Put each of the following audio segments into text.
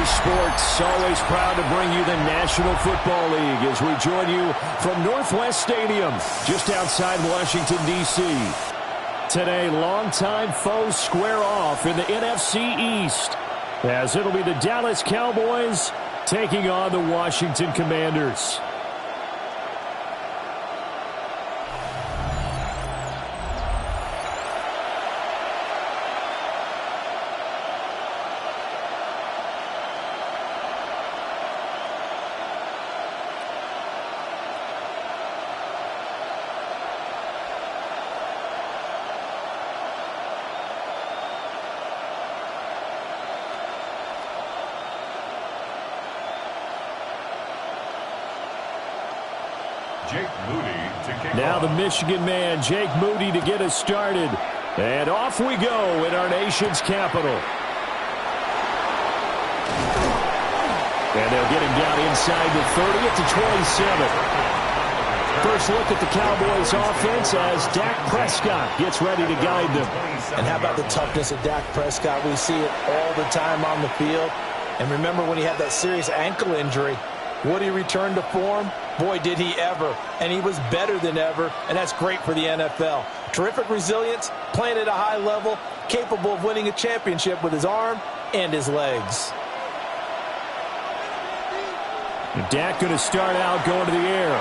Sports, always proud to bring you the National Football League as we join you from Northwest Stadium, just outside Washington, D.C. Today, longtime foes square off in the NFC East, as it'll be the Dallas Cowboys taking on the Washington Commanders. Now the Michigan man, Jake Moody, to get us started. And off we go in our nation's capital. And they'll get him down inside the 30 at the 27. First look at the Cowboys offense as Dak Prescott gets ready to guide them. And how about the toughness of Dak Prescott? We see it all the time on the field. And remember when he had that serious ankle injury, would he return to form? Boy, did he ever. And he was better than ever, and that's great for the NFL. Terrific resilience, playing at a high level, capable of winning a championship with his arm and his legs. And Dak going to start out going to the air.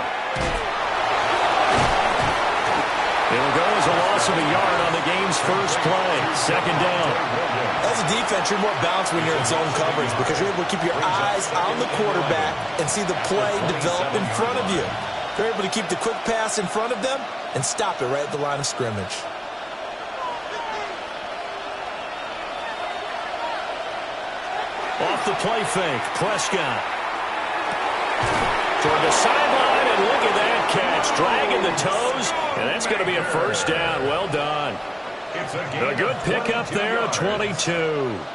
It'll go as a loss of a yard on the game's first play. Second down. As a defense, you're more balanced when you're in zone coverage because you're able to keep your eyes on the quarterback and see the play develop in front of you. You're able to keep the quick pass in front of them and stop it right at the line of scrimmage. Off the play fake, Prescott. Toward the sideline, and look at that catch. Dragging the toes, and that's going to be a first down. Well done. A good pickup there at 22.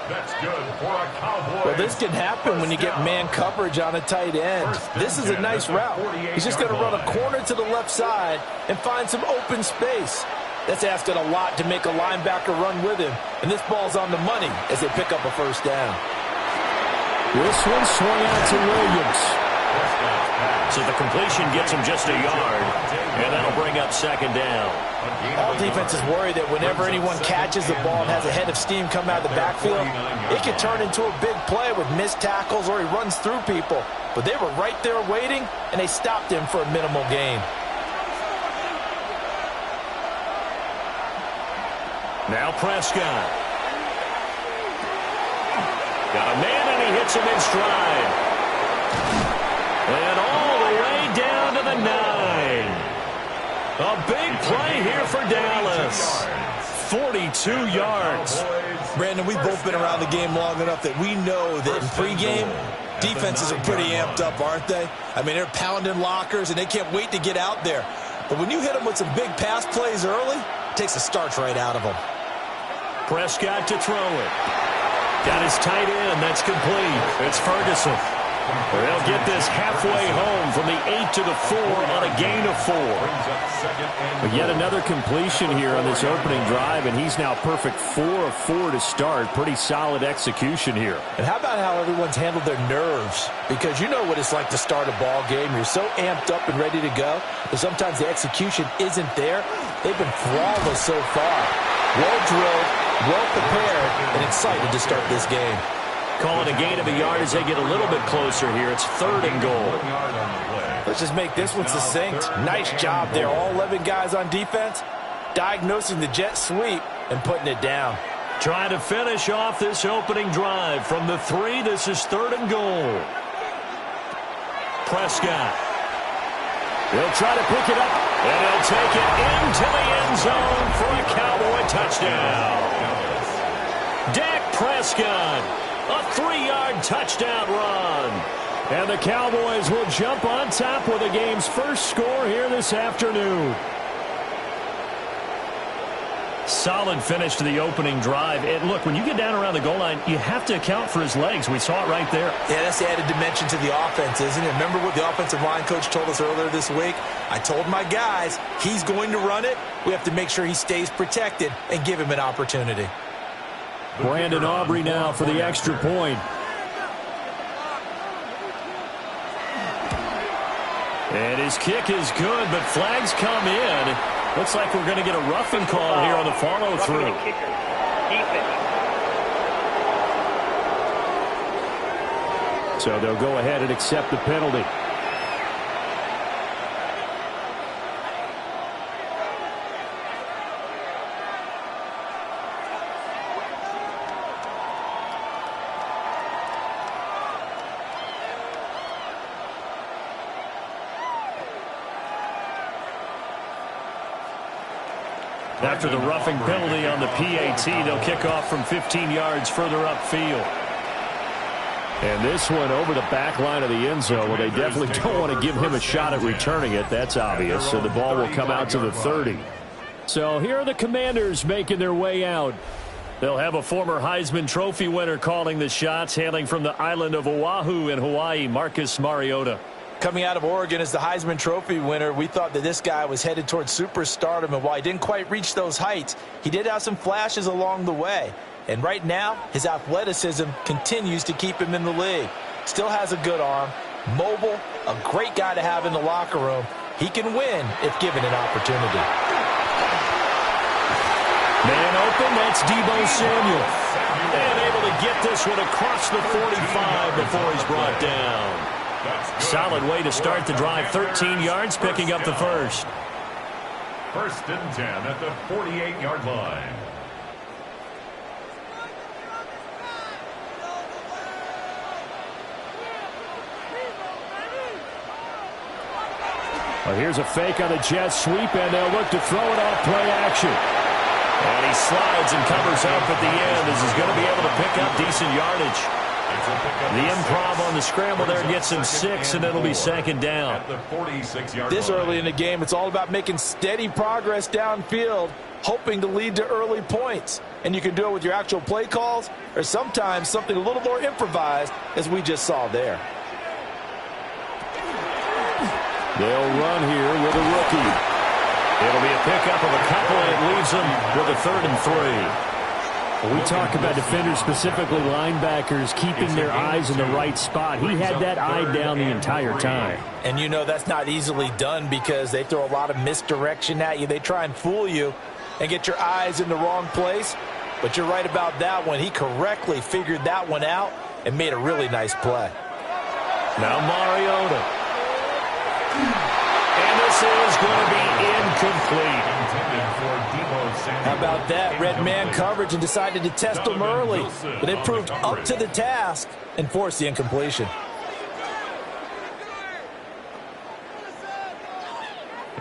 That's good for a Cowboy. Well, this can happen when you get man coverage on a tight end. This is a nice route. He's just going to run a corner to the left side and find some open space. That's asking a lot to make a linebacker run with him. And this ball's on the money as they pick up a first down. This one swung out to Williams. So the completion gets him just a yard, and that'll bring up second down. All defenses worry that whenever anyone catches the ball and has a head of steam come out of the backfield, it can turn into a big play with missed tackles or he runs through people. But they were right there waiting, and they stopped him for a minimal gain. Now Prescott. Got a man, and he hits him in stride. And all the way down to the 9. A big play here for Dallas. 42 yards. Brandon, we've both been around the game long enough that we know that in pregame, defenses are pretty amped up, aren't they? I mean, they're pounding lockers, and they can't wait to get out there. But when you hit them with some big pass plays early, it takes the starch right out of them. Prescott to throw it. Got his tight end. That's complete. It's Ferguson. They'll get this halfway home from the 8 to the 4 on a gain of 4. But yet another completion here on this opening drive, and he's now perfect 4 of 4 to start. Pretty solid execution here. And how about how everyone's handled their nerves? Because you know what it's like to start a ball game. You're so amped up and ready to go, but sometimes the execution isn't there. They've been flawless so far. Well drilled, well prepared, and excited to start this game. Calling a gain of a yard as they get a little bit closer here. It's 3rd and goal. Let's just make this one succinct. Nice job there. All 11 guys on defense diagnosing the jet sweep and putting it down. Trying to finish off this opening drive from the 3. This is 3rd and goal. Prescott. He'll try to pick it up, and he'll take it into the end zone for a Cowboy touchdown. Dak Prescott. A 3-yard touchdown run. And the Cowboys will jump on top with the game's first score here this afternoon. Solid finish to the opening drive. And look, when you get down around the goal line, you have to account for his legs. We saw it right there. Yeah, that's the added dimension to the offense, isn't it? Remember what the offensive line coach told us earlier this week? I told my guys, he's going to run it. We have to make sure he stays protected and give him an opportunity. Brandon Aubrey now for the extra point. And his kick is good, but flags come in. Looks like we're going to get a roughing call here on the follow-through. So they'll go ahead and accept the penalty. After the roughing penalty on the PAT, they'll kick off from 15 yards further upfield. And this one over the back line of the end zone. Well, they definitely don't want to give him a shot at returning it. That's obvious. So the ball will come out to the 30. So here are the Commanders making their way out. They'll have a former Heisman Trophy winner calling the shots, hailing from the island of Oahu in Hawaii, Marcus Mariota. Coming out of Oregon as the Heisman Trophy winner, we thought that this guy was headed towards superstardom, and while he didn't quite reach those heights, he did have some flashes along the way. And right now, his athleticism continues to keep him in the league. Still has a good arm, mobile, a great guy to have in the locker room. He can win if given an opportunity. Man open, that's Deebo Samuel. And able to get this one across the 45 before he's brought down. Solid way to start the drive. 13 yards, picking up the first. First and 10 at the 48-yard line. Well, here's a fake on the jet sweep, and they'll look to throw it off play action. And he slides and covers up at the end as he's going to be able to pick up decent yardage. The improv on the scramble there gets him 6, and it'll be second down. This early in the game, it's all about making steady progress downfield, hoping to lead to early points. And you can do it with your actual play calls or sometimes something a little more improvised, as we just saw there. They'll run here with a rookie. It'll be a pickup of a couple, and it leaves them with a 3rd and 3. When we talk about defenders, specifically linebackers, keeping their eyes in the right spot, he had that eye down the entire time. And you know that's not easily done because they throw a lot of misdirection at you. They try and fool you and get your eyes in the wrong place. But you're right about that one. He correctly figured that one out and made a really nice play. Now Mariota. And this is going to be incomplete. How about that? Red man coverage and decided to test them early. But it proved up to the task and forced the incompletion.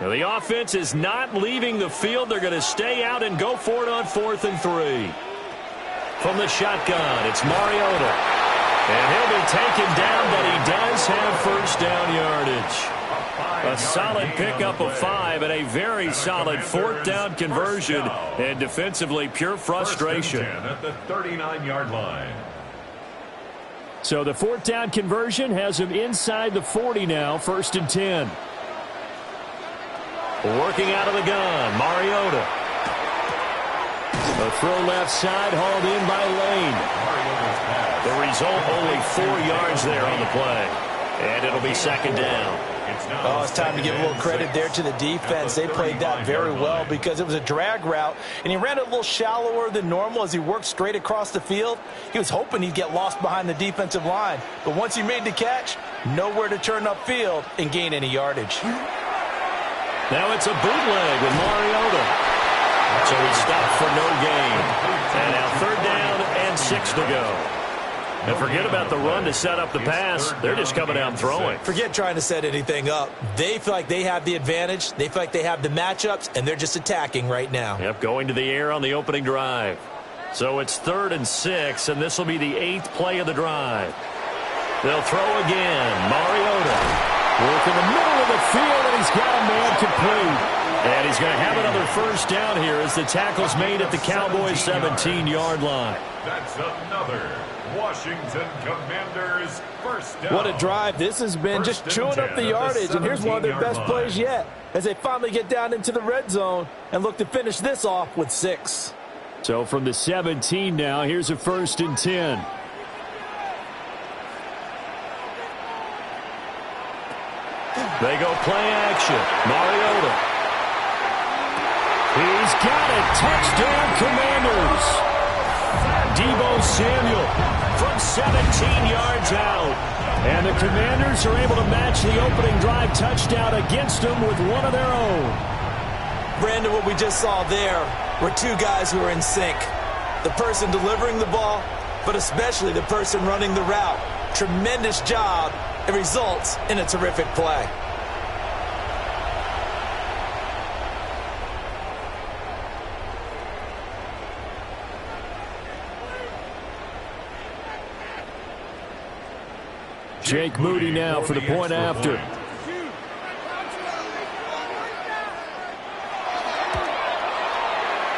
Now the offense is not leaving the field. They're going to stay out and go for it on 4th and 3. From the shotgun, it's Mariota. And he'll be taken down, but he does have first down yardage. A solid pickup of 5 and a very solid 4th down conversion. And defensively, pure frustration. At the 39-yard line. So the 4th down conversion has him inside the 40 now. 1st and 10. Working out of the gun, Mariota. A throw left side, hauled in by Lane. The result, only 4 yards there on the play. And it'll be second down. Oh, it's time to give a little credit there to the defense. They played that very well because it was a drag route, and he ran it a little shallower than normal as he worked straight across the field. He was hoping he'd get lost behind the defensive line, but once he made the catch, nowhere to turn upfield and gain any yardage. Now it's a bootleg with Mariota. So he stopped for no gain. And now 3rd down and 6 to go. And forget about the run to set up the pass. They're just coming down throwing. Forget trying to set anything up. They feel like they have the advantage. They feel like they have the matchups, and they're just attacking right now. Yep, going to the air on the opening drive. So it's 3rd and 6, and this will be the 8th play of the drive. They'll throw again. Mariota. Work in the middle of the field, and he's got a man complete. And he's going to have another first down here as the tackle's made at the Cowboys' 17-yard line. That's another Washington Commanders first down. What a drive this has been, just chewing up the yardage. And here's one of their best plays yet as they finally get down into the red zone and look to finish this off with 6. So from the 17 now, here's a 1st and 10. They go play action. Mariota. He's got it. Touchdown, Commanders. Deebo Samuel from 17 yards out. And the Commanders are able to match the opening drive touchdown against them with one of their own. Brandon, what we just saw there were two guys who are in sync. The person delivering the ball, but especially the person running the route. Tremendous job. It results in a terrific play. Jake Moody now for the point after.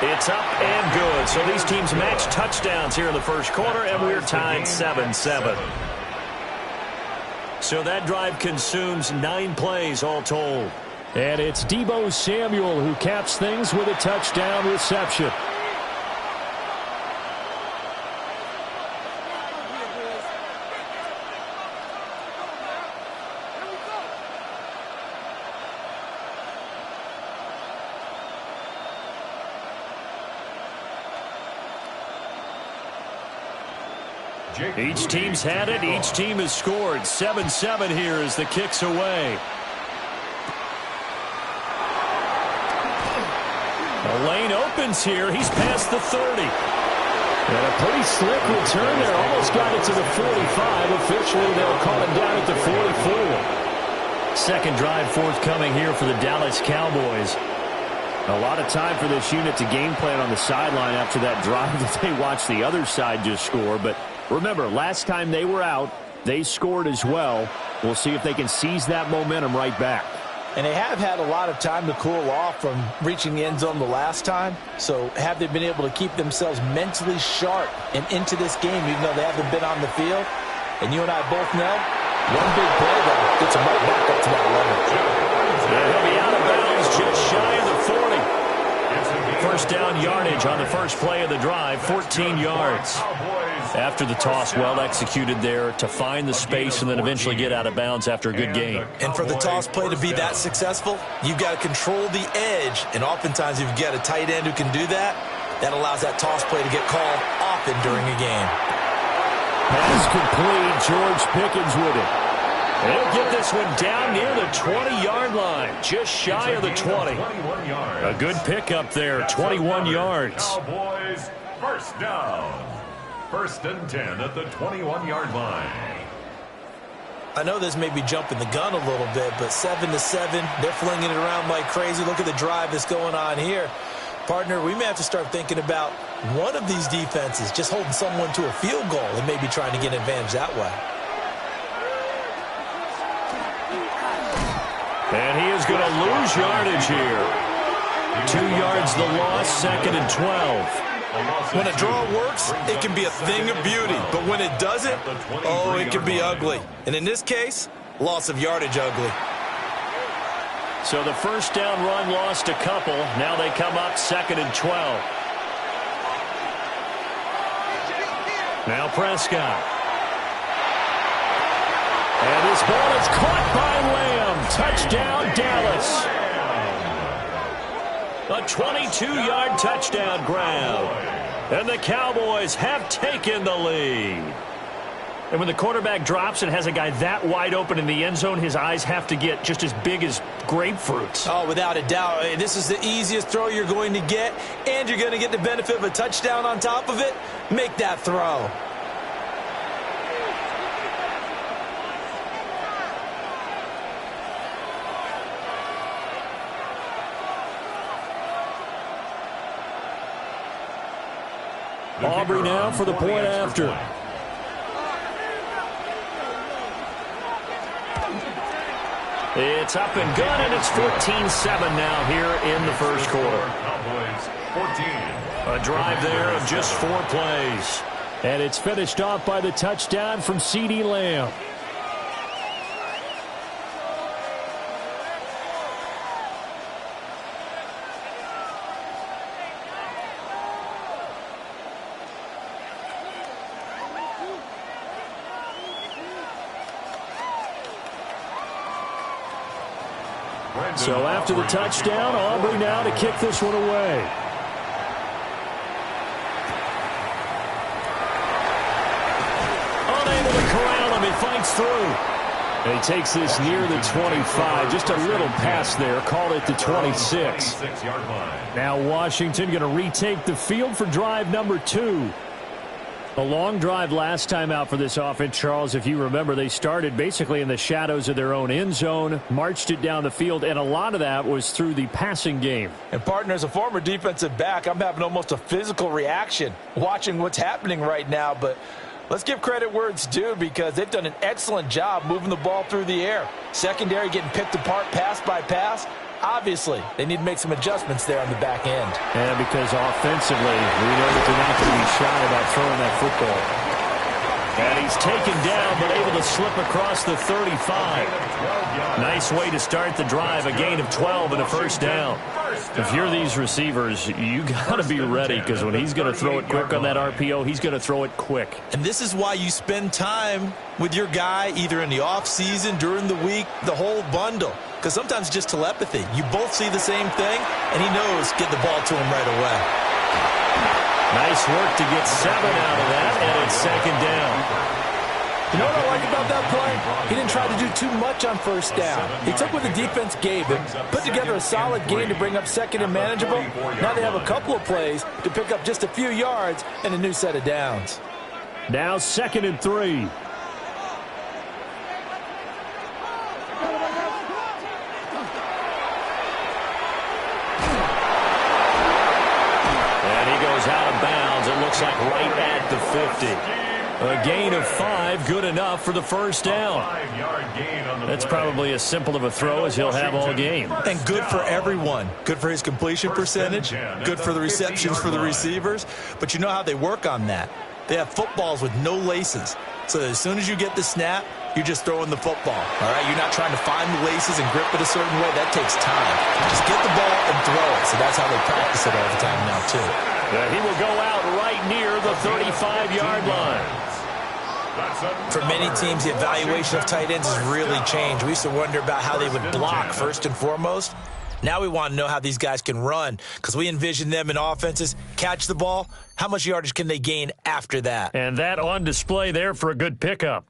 It's up and good. So these teams match touchdowns here in the first quarter, and we're tied 7-7. So that drive consumes 9 plays all told. And it's Deebo Samuel who caps things with a touchdown reception. Each team's had it. Each team has scored. 7-7 here as the kick's away. The lane opens here. He's past the 30. And a pretty slick return there. Almost got it to the 45. Officially, they'll call it down at the 44. Second drive forthcoming here for the Dallas Cowboys. A lot of time for this unit to game plan on the sideline after that drive that they watched the other side just score. But remember, last time they were out, they scored as well. We'll see if they can seize that momentum right back. And they have had a lot of time to cool off from reaching the end zone the last time. So have they been able to keep themselves mentally sharp and into this game, even though they haven't been on the field? And you and I both know, one big play, though, gets them right back up to that level. Yeah, he'll be out of bounds just shy of the 40. First down yardage on the first play of the drive, 14 yards. After the toss, well executed there to find the space and then eventually get out of bounds after a good game. And for the toss play to be that successful, you've got to control the edge. And oftentimes, if you've got a tight end who can do that, that allows that toss play to get called often during a game. Pass complete. George Pickens with it. And he'll get this one down near the 20-yard line, just shy of the 20. A good pickup there, 21 yards. Cowboys first down. First and 10 at the 21-yard line. I know this may be jumping the gun a little bit, but 7-7, they're flinging it around like crazy. Look at the drive that's going on here. Partner, we may have to start thinking about one of these defenses just holding someone to a field goal and maybe trying to get an advantage that way. And he is going to lose yardage here. 2 yards the loss, second and 12. When a draw works, it can be a thing of beauty. But when it doesn't, oh, it can be ugly. And in this case, loss of yardage ugly. So the first down run lost a couple. Now they come up second and 12. Now Prescott. And this ball is caught by Lamb. Touchdown, Dallas. A 22-yard touchdown grab. And the Cowboys have taken the lead. And when the quarterback drops and has a guy that wide open in the end zone, his eyes have to get just as big as grapefruits. Oh, without a doubt. This is the easiest throw you're going to get, and you're going to get the benefit of a touchdown on top of it. Make that throw. Aubrey now for the point after. It's up and good, and it's 14-7 now here in the first quarter. A drive there of just 4 plays. And it's finished off by the touchdown from CeeDee Lamb. So after the touchdown, Aubrey now to kick this one away. Unable to corral him. He fights through. And he takes this near the 25. Just a little pass there. Call it the 26. Now Washington going to retake the field for drive number 2. A long drive last time out for this offense, Charles. If you remember, they started basically in the shadows of their own end zone, marched it down the field, and a lot of that was through the passing game. And, partner, as a former defensive back, I'm having almost a physical reaction watching what's happening right now. But let's give credit where it's due, because they've done an excellent job moving the ball through the air. Secondary getting picked apart pass by pass. Obviously, they need to make some adjustments there on the back end. Yeah, because offensively, we know that they're not going to be shy about throwing that football. And he's taken down, but able to slip across the 35. Nice way to start the drive, a gain of 12 and a first down. If you're these receivers, you got to be ready, because when he's going to throw it quick on that RPO, he's going to throw it quick. And this is why you spend time with your guy, either in the offseason, during the week, the whole bundle. Because sometimes it's just telepathy. You both see the same thing, and he knows get the ball to him right away. Nice work to get 7 out of that, and it's second down. You know what I like about that play? He didn't try to do too much on first down. He took what the defense gave him, put together a solid game to bring up second and manageable. Now they have a couple of plays to pick up just a few yards and a new set of downs. Now 2nd and 3. Out of bounds. It looks like right at the 50. A gain of 5, good enough for the first down. That's probably as simple of a throw as he'll have all game. And good for everyone. Good for his completion percentage. Good for the receptions for the receivers. But you know how they work on that. They have footballs with no laces. So as soon as you get the snap, you're just throwing the football. All right, you're not trying to find the laces and grip it a certain way. That takes time. Just get the ball and throw it. So that's how they practice it all the time now, too. He will go out right near the 35-yard line. For many teams, the evaluation of tight ends has really changed. We used to wonder about how they would block first and foremost. Now we want to know how these guys can run, because we envision them in offenses, catch the ball, how much yardage can they gain after that? And that on display there for a good pickup.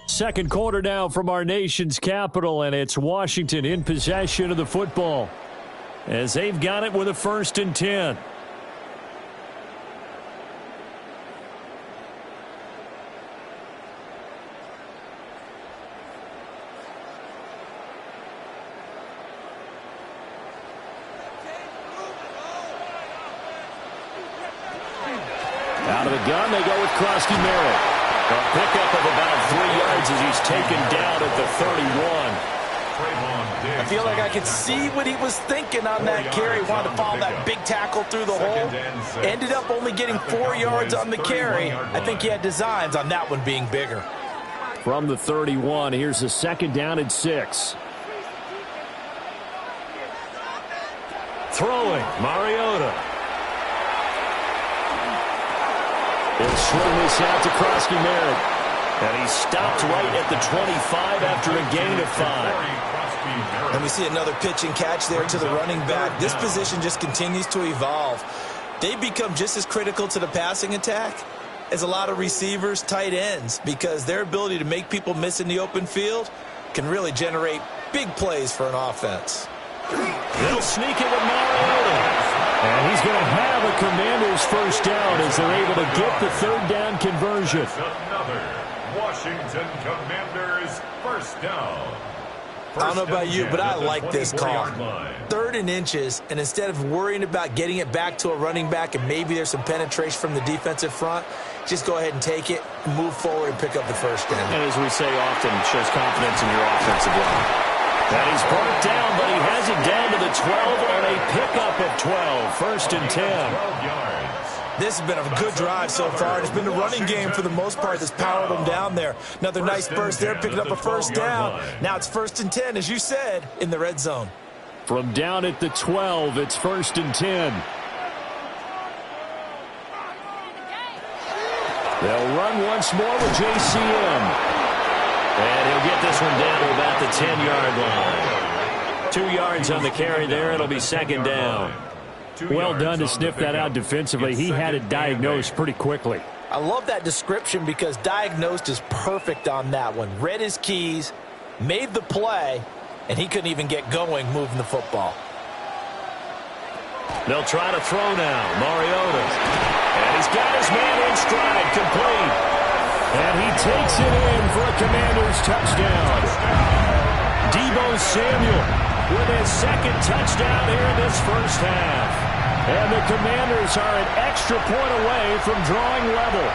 Second quarter now from our nation's capital, and it's Washington in possession of the football as they've got it with a 1st and 10. Out of the gun, they go with Krosky-Merritt. A pickup of about 3 yards as he's taken down at the 31. I feel like I could see what he was thinking on that carry. Wanted to follow that big tackle through the hole. Ended up only getting 4 yards on the carry. I think he had designs on that one being bigger. From the 31, here's a 2nd down and 6. Throwing, Mariota. He'll swing this out to Krosky-Merritt. And he's stopped right at the 25 after a gain of 5. And we see another pitch and catch there to the running back. This position just continues to evolve. They become just as critical to the passing attack as a lot of receivers, tight ends, because their ability to make people miss in the open field can really generate big plays for an offense. They'll sneak it with Mariota. And he's going to have a Commanders first down as they're able to get the 3rd down conversion. Another Washington Commanders first down. I don't know about you, but I like this call. 3rd and inches, and instead of worrying about getting it back to a running back and maybe there's some penetration from the defensive front, just go ahead and take it, move forward, and pick up the first down. And as we say often, it shows confidence in your offensive line. And he's brought down, but he has it down to the 12 on a pickup of 12. 1st and 10. This has been a good drive so far. It's been the running game for the most part that's powered them down there. Another nice burst there, picking up a first down. Now it's 1st and 10, as you said, in the red zone. From down at the 12, it's 1st and 10. They'll run once more with JCM. And he'll get this one down to about the 10-yard line. 2 yards on the carry there. It'll be 2nd down. Well done to sniff that out defensively. He had it diagnosed pretty quickly. I love that description because diagnosed is perfect on that one. Read his keys, made the play, and he couldn't even get going moving the football. They'll try to throw now. Mariota. And he's got his man in stride, complete. And he takes it in for a Commanders touchdown. Deebo Samuel with his 2nd touchdown here in this first half. And the Commanders are an extra point away from drawing level.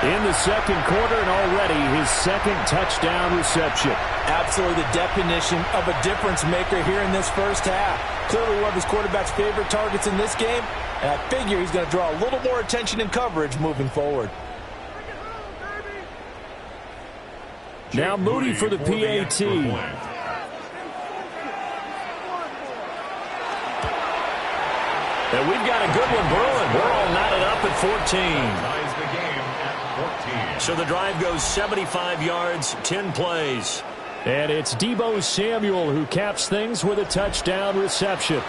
In the 2nd quarter, and already his 2nd touchdown reception. Absolutely the definition of a difference maker here in this first half. Clearly one of his quarterback's favorite targets in this game, and I figure he's going to draw a little more attention and coverage moving forward. Now Moody for the PAT. And we've got a good one brewing. We're all knotted up at 14. So the drive goes 75 yards, 10 plays. And it's Deebo Samuel who caps things with a touchdown reception.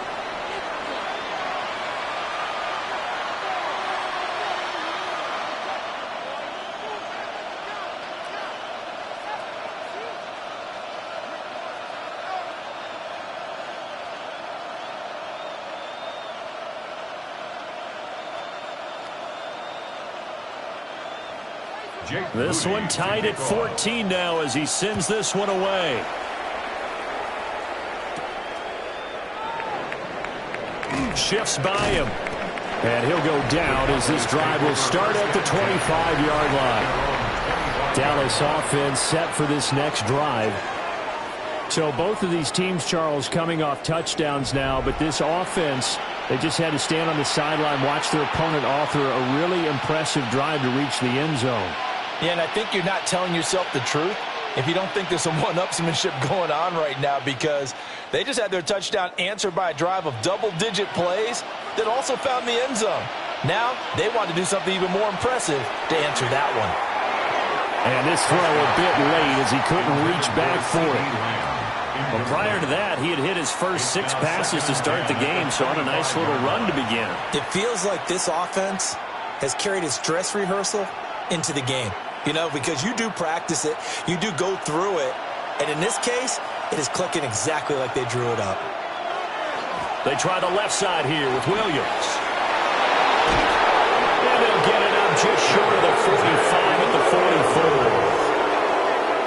This one tied at 14 now as he sends this one away. Shifts by him. And he'll go down as this drive will start at the 25-yard line. Dallas offense set for this next drive. So both of these teams, Charles, coming off touchdowns now, but this offense, they just had to stand on the sideline, watch their opponent author a really impressive drive to reach the end zone. Yeah, and I think you're not telling yourself the truth if you don't think there's some one-upsmanship going on right now, because they just had their touchdown answered by a drive of double-digit plays that also found the end zone. Now they want to do something even more impressive to answer that one. And this throw a bit late as he couldn't reach back for it. Well, prior to that, he had hit his first 6 passes to start the game, so on a nice little run to begin. It feels like this offense has carried its dress rehearsal into the game. You know, because you do practice it, you do go through it, and in this case, it is clicking exactly like they drew it up. They try the left side here with Williams. And they'll get it up just short of the 45 at the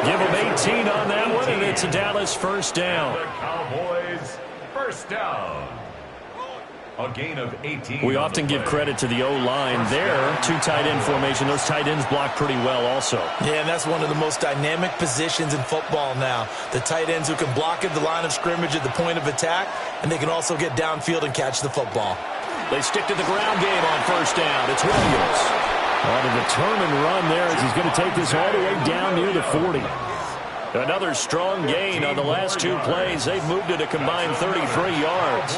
44. Give them 18 on that one, and it's a Dallas first down. The Cowboys first down. A gain of 18. We often give credit to the O-line there. 2 tight end formation. Those tight ends block pretty well also. Yeah, and that's one of the most dynamic positions in football now. The tight ends who can block at the line of scrimmage at the point of attack, and they can also get downfield and catch the football. They stick to the ground game on first down. It's Williams. On a determined run there as he's going to take this all the way down near the 40. Another strong gain on the last 2 plays. They've moved it a combined 33 yards.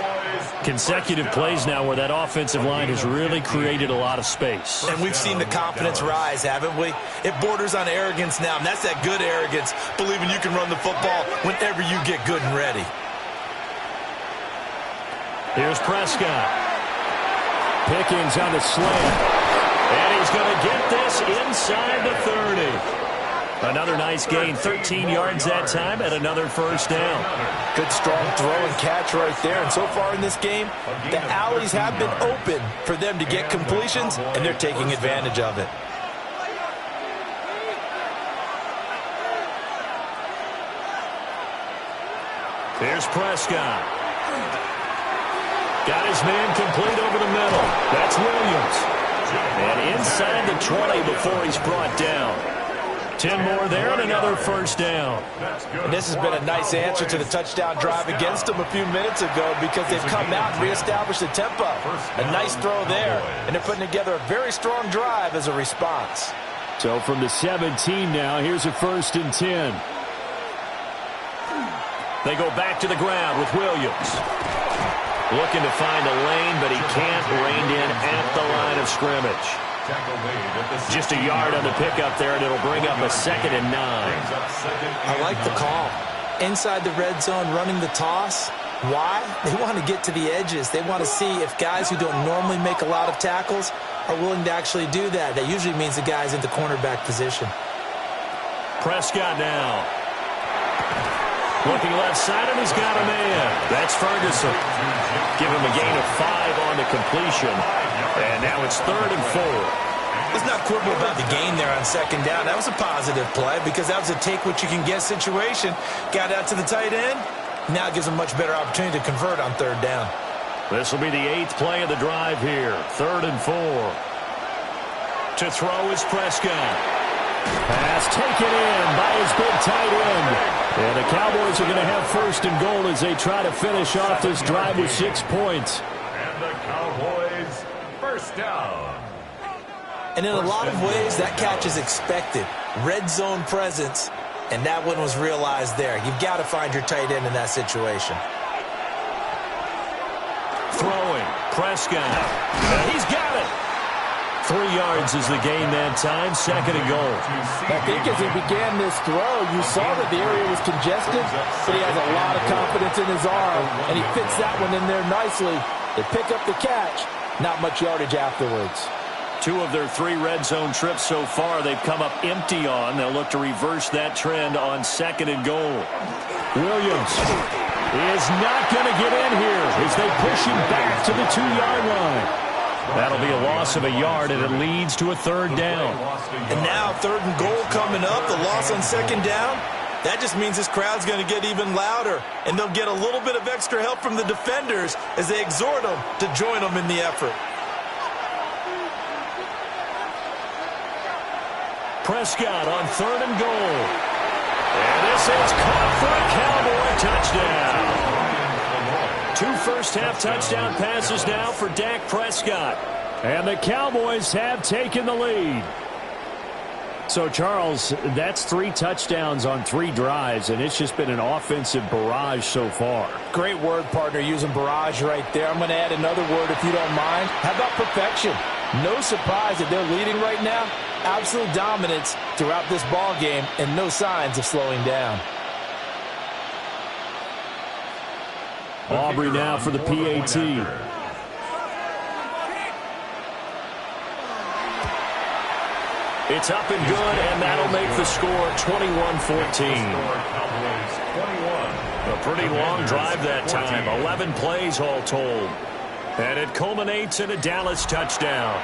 Consecutive plays now where that offensive line has really created a lot of space. And we've seen the confidence rise, haven't we? It borders on arrogance now, and that's that good arrogance, believing you can run the football whenever you get good and ready. Here's Prescott. Pickens on the slant. And he's going to get this inside the 30. Another nice gain, 13 yards that time, and another first down. Good strong throw and catch right there. And so far in this game, the alleys have been open for them to get completions, and they're taking advantage of it. Here's Prescott. Got his man complete over the middle. That's Williams. And inside the 20 before he's brought down. 10 more there and another first down. And this has been a nice answer to the touchdown drive against them a few minutes ago because they've come out and reestablished the tempo. A nice throw there, and they're putting together a very strong drive as a response. So from the 17 now, here's a 1st and 10. They go back to the ground with Williams. Looking to find a lane, but he can't. Reined in at the line of scrimmage. Just a yard on the pickup there, and it'll bring up a 2nd and 9. I like the call. Inside the red zone, running the toss. Why? They want to get to the edges. They want to see if guys who don't normally make a lot of tackles are willing to actually do that. That usually means the guy's in the cornerback position. Prescott now. Looking left side, and he's got a man. That's Ferguson. Give him a gain of 5 on the completion. And now it's 3rd and 4. Let's not quibble about the gain there on 2nd down. That was a positive play because that was a take-what-you-can-get situation. Got out to the tight end. Now it gives him a much better opportunity to convert on 3rd down. This will be the 8th play of the drive here. 3rd and 4. To throw is Prescott. Pass taken in by his big tight end. And the Cowboys are going to have 1st and goal as they try to finish off this drive with 6 points. And the Cowboys 1st down. And in a lot of ways, that catch is expected. Red zone presence, and that one was realized there. You've got to find your tight end in that situation. Throwing, Prescott. He's got it. 3 yards is the gain that time, 2nd and goal. I think as he began this throw, you saw that the area was congested, but he has a lot of confidence in his arm, and he fits that one in there nicely. They pick up the catch, not much yardage afterwards. 2 of their 3 red zone trips so far they've come up empty on. They'll look to reverse that trend on 2nd and goal. Williams is not going to get in here as they push him back to the 2-yard line. That'll be a loss of a yard, and it leads to a 3rd down. And now 3rd and goal coming up, the loss on 2nd down. That just means this crowd's going to get even louder, and they'll get a little bit of extra help from the defenders as they exhort them to join them in the effort. Prescott on 3rd and goal. And this is caught for a Cowboy touchdown. 2 first-half touchdown passes now for Dak Prescott. And the Cowboys have taken the lead. So, Charles, that's 3 touchdowns on 3 drives, and it's just been an offensive barrage so far. Great word, partner, using barrage right there. I'm going to add another word if you don't mind. How about perfection? No surprise that they're leading right now. Absolute dominance throughout this ball game and no signs of slowing down. Aubrey now for the PAT. It's up and good, and that'll make the score 21-14. A pretty long drive that time, 11 plays all told. And it culminates in a Dallas touchdown.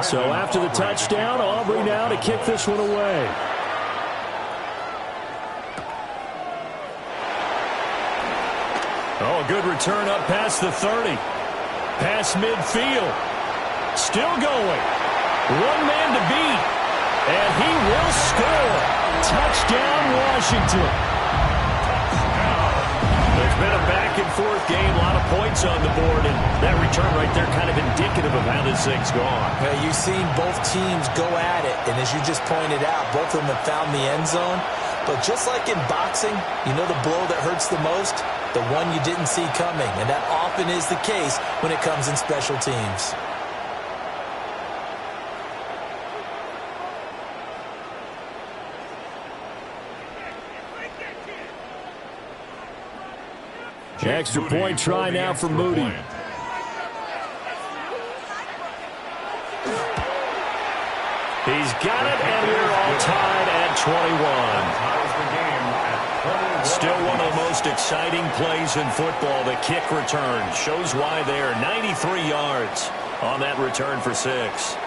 So after the touchdown, Aubrey now to kick this one away. Oh, a good return up past the 30. Past midfield. Still going. 1 man to beat. And he will score. Touchdown, Washington. It's been a back-and-forth game, a lot of points on the board, and that return right there kind of indicative of how this thing's gone. Well, you've seen both teams go at it, and as you just pointed out, both of them have found the end zone. But just like in boxing, you know the blow that hurts the most? The one you didn't see coming, and that often is the case when it comes in special teams. Extra point try now for Moody. He's got it, and we're all tied at 21. Still one of the most exciting plays in football, the kick return. Shows why there. 93 yards on that return for 6.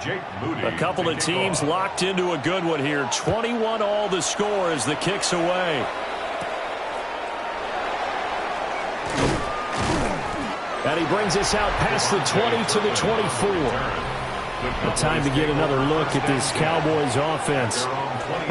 Jake Moody. A couple of teams locked into a good one here. 21 all the score as the kick's away. And he brings us out past the 20 to the 24. The time to get another look at this Cowboys offense.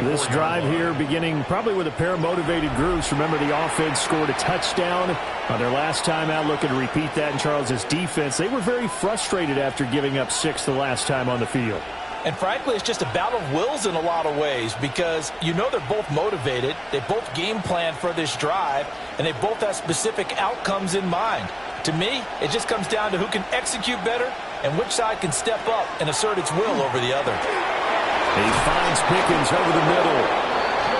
This drive here beginning probably with a pair of motivated groups. Remember, the offense scored a touchdown on their last time out, looking to repeat that in Charles' defense. They were very frustrated after giving up 6 the last time on the field. And frankly, it's just a battle of wills in a lot of ways because you know they're both motivated. They both game plan for this drive, and they both have specific outcomes in mind. To me, it just comes down to who can execute better and which side can step up and assert its will over the other. He finds Pickens over the middle.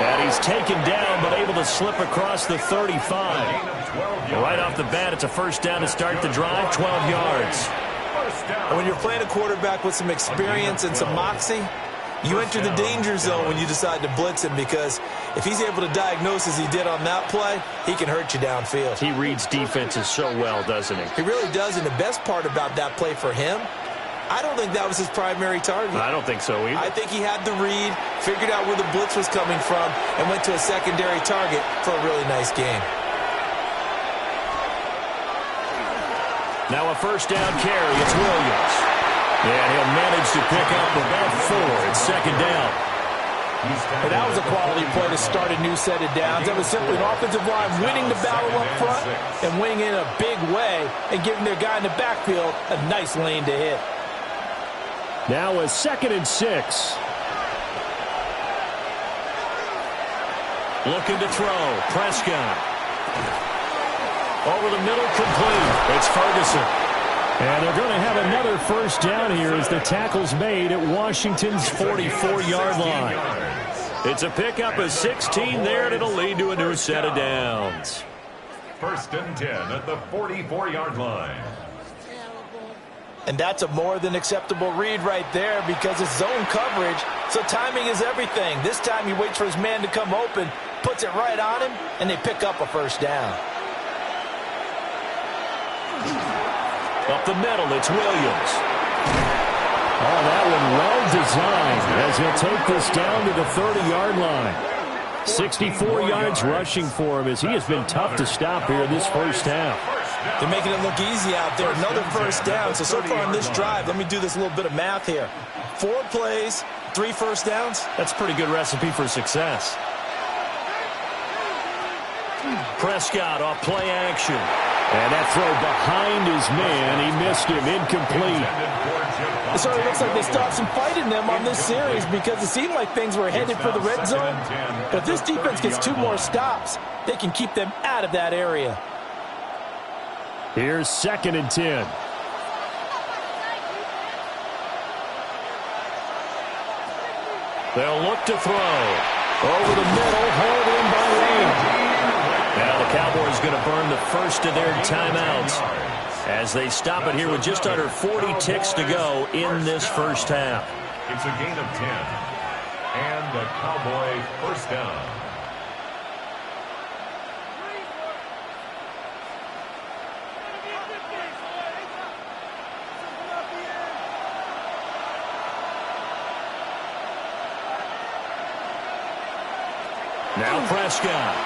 And he's taken down but able to slip across the 35. Right off the bat, it's a first down to start the drive, 12 yards. And when you're playing a quarterback with some experience and some moxie, you enter the danger zone when you decide to blitz him because if he's able to diagnose as he did on that play, he can hurt you downfield. He reads defenses so well, doesn't he? He really does, and the best part about that play for him, I don't think that was his primary target. I don't think so either. I think he had the read, figured out where the blitz was coming from, and went to a secondary target for a really nice game. Now a first down carry. It's Williams. And he'll manage to pick up about 4. It's second down. And that was a quality play to start a new set of downs. That was simply an offensive line winning the battle up front and winning in a big way and giving their guy in the backfield a nice lane to hit. Now a 2nd and 6. Looking to throw. Prescott. Over the middle, complete. It's Ferguson. And they're going to have another first down here as the tackle's made at Washington's 44-yard line. It's a pickup of 16 there, and it'll lead to a new set of downs. 1st and 10 at the 44-yard line. And that's a more than acceptable read right there because it's zone coverage, so timing is everything. This time he waits for his man to come open, puts it right on him, and they pick up a first down. Up the middle, it's Williams. Oh, that one well designed as he'll take this down to the 30-yard line. 64 yards rushing for him as he has been tough to stop here this first half. They're making it look easy out there. Another first down. So far on this drive, let me do this little bit of math here. 4 plays, 3 first downs. That's a pretty good recipe for success. Prescott off play action. And that throw behind his man. He missed him. Incomplete. It sort of looks like they stopped some fight in them on this series because it seemed like things were headed for the red zone. But if this defense gets 2 more stops, they can keep them out of that area. Here's 2nd and 10. They'll look to throw. Over the middle, hauled in by Lamb. Now the Cowboys going to burn the first of their timeouts as they stop it here with just under 40 ticks to go in this first half. It's a gain of 10 and a Cowboy first down. Now Prescott.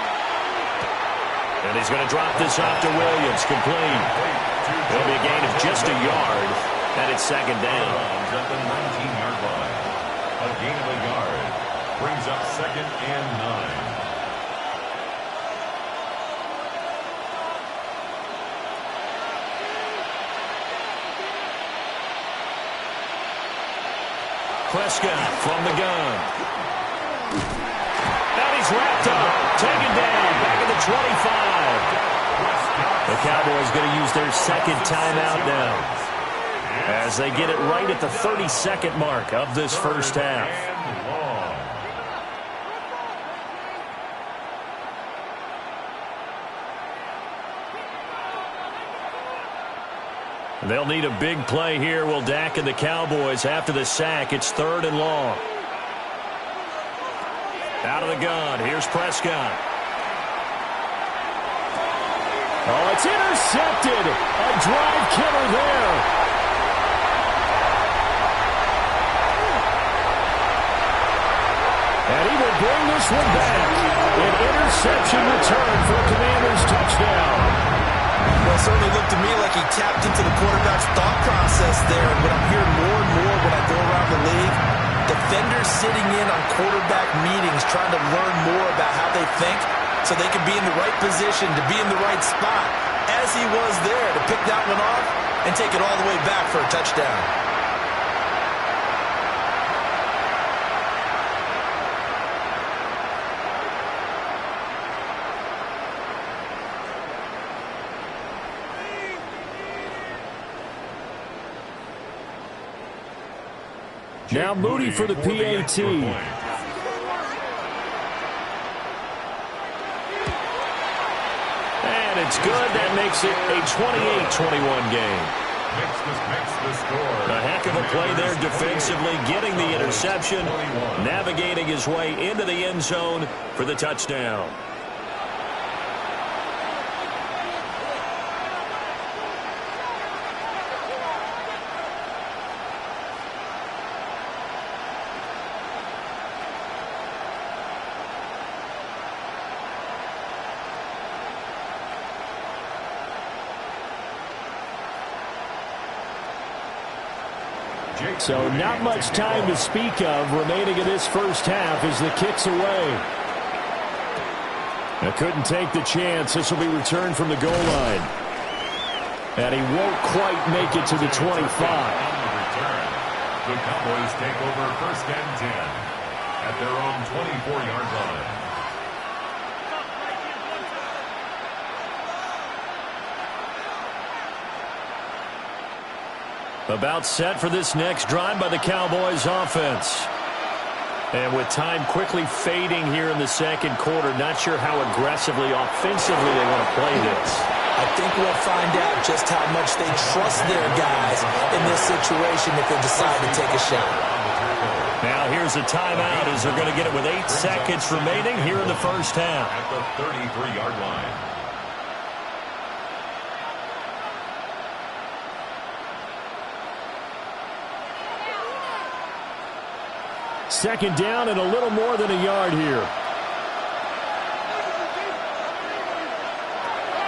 And he's going to drop this off to Williams. Complete. It'll be a gain of just a yard. And it's second down. At the 19-yard line. A gain of a yard. Brings up 2nd and 9. Prescott from the gun. And he's wrapped up. Taken down. Back at the 25. The Cowboys going to use their 2nd timeout now as they get it right at the 32nd mark of this first half. They'll need a big play here. Will Dak and the Cowboys after the sack. It's 3rd and long. Out of the gun. Here's Prescott. Oh, it's intercepted. A drive killer there. bring this one back. An interception return for a Commanders touchdown. Well, it certainly looked to me like he tapped into the quarterback's thought process there. And what I'm hearing more and more when I go around the league, defenders sitting in on quarterback meetings trying to learn more about how they think so they can be in the right position to be in the right spot, as he was there to pick that one off and take it all the way back for a touchdown. Now Moody for the PAT. And it's good. That makes it a 28-21 game. A heck of a play there defensively, getting the interception, navigating his way into the end zone for the touchdown. So not much time to speak of remaining in this first half as the kick's away. I couldn't take the chance. This will be returned from the goal line. And he won't quite make it to the 25. The Cowboys take over first and 10 at their own 24-yard line. About set for this next drive by the Cowboys offense. And with time quickly fading here in the second quarter, not sure how aggressively, offensively they want to play this. I think we'll find out just how much they trust their guys in this situation if they decide to take a shot. Now here's a timeout as they're going to get it with 8 seconds remaining here in the first half. At the 33-yard line. Second down and a little more than a yard here.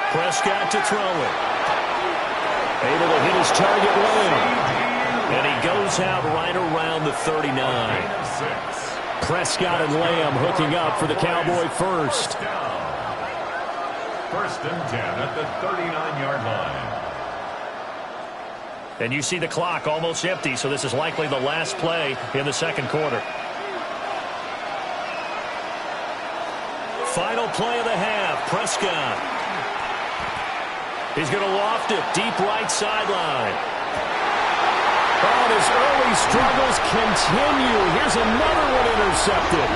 Prescott to throw it. Able to hit his target Lamb. And he goes out right around the 39. Prescott and Lamb hooking up for the Cowboy first. First and 10 at the 39-yard line. And you see the clock almost empty, so this is likely the last play in the second quarter. Final play of the half, Prescott. He's going to loft it, deep right sideline. Oh, and his early struggles continue. Here's another one intercepted.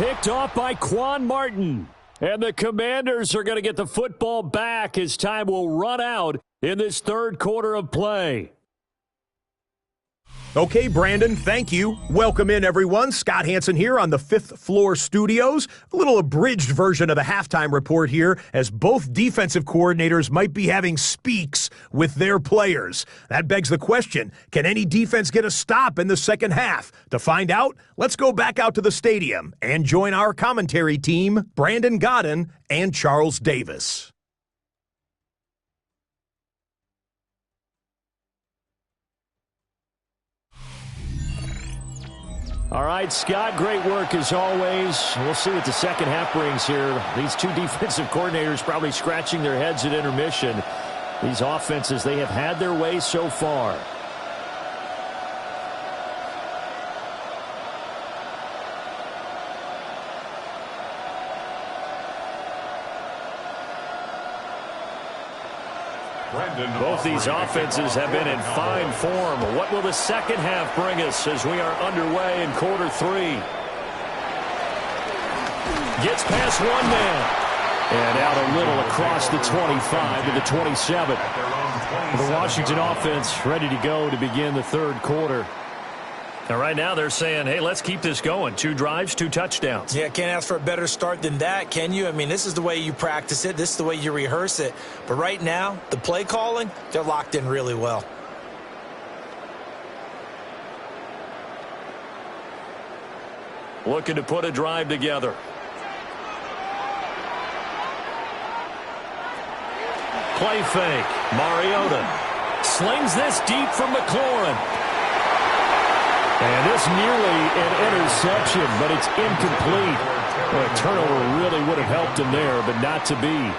Picked off by Quan Martin. And the Commanders are going to get the football back as time will run out in this third quarter of play. Okay, Brandon, thank you. Welcome in, everyone. Scott Hansen here on the 5th Floor Studios. A little abridged version of the halftime report here, as both defensive coordinators might be having speaks with their players. That begs the question, can any defense get a stop in the second half? To find out, let's go back out to the stadium and join our commentary team, Brandon Godden and Charles Davis. All right, Scott, great work as always. We'll see what the second half brings here. These two defensive coordinators probably scratching their heads at intermission. These offenses, they have had their way so far. Both these offenses have been in fine form. What will the second half bring us as we are underway in quarter three? Gets past one man. And out a little across the 25 to the 27. The Washington offense ready to go to begin the third quarter. And right now they're saying, hey, let's keep this going. 2 drives, 2 touchdowns. Yeah, can't ask for a better start than that, can you? I mean, this is the way you practice it. This is the way you rehearse it. But right now, the play calling, they're locked in really well. looking to put a drive together. Play fake. Mariota slings this deep from McLaurin. And this nearly an interception, but it's incomplete. Well, a turnover really would have helped him there, but not to be.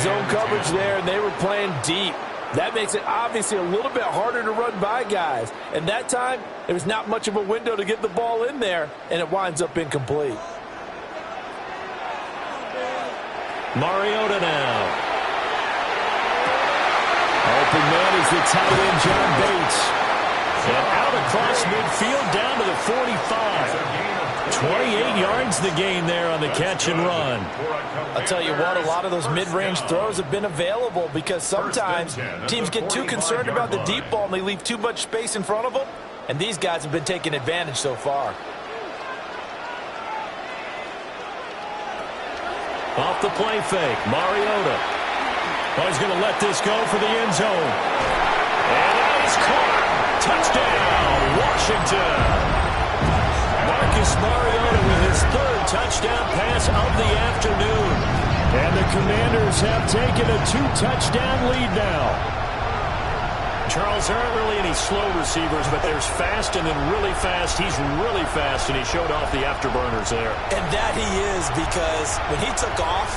Zone coverage there, and they were playing deep. That makes it obviously a little bit harder to run by guys. And that time, there was not much of a window to get the ball in there, and it winds up incomplete. Mariota now. Open man is the tight end, John Bates. And out across midfield down to the 45. 28 yards the gain there on the catch and run. I'll tell you what, a lot of those mid-range throws have been available because sometimes teams get too concerned about the deep ball and they leave too much space in front of them. And these guys have been taking advantage so far. Off the play fake, Mariota. Oh, he's going to let this go for the end zone. And that is caught. Touchdown, Washington. Marcus Mariota with his third touchdown pass of the afternoon. And the Commanders have taken a 2-touchdown lead now. Charles, there aren't really any slow receivers, but there's fast and then really fast. He's really fast, and he showed off the afterburners there. And that he is, because when he took off,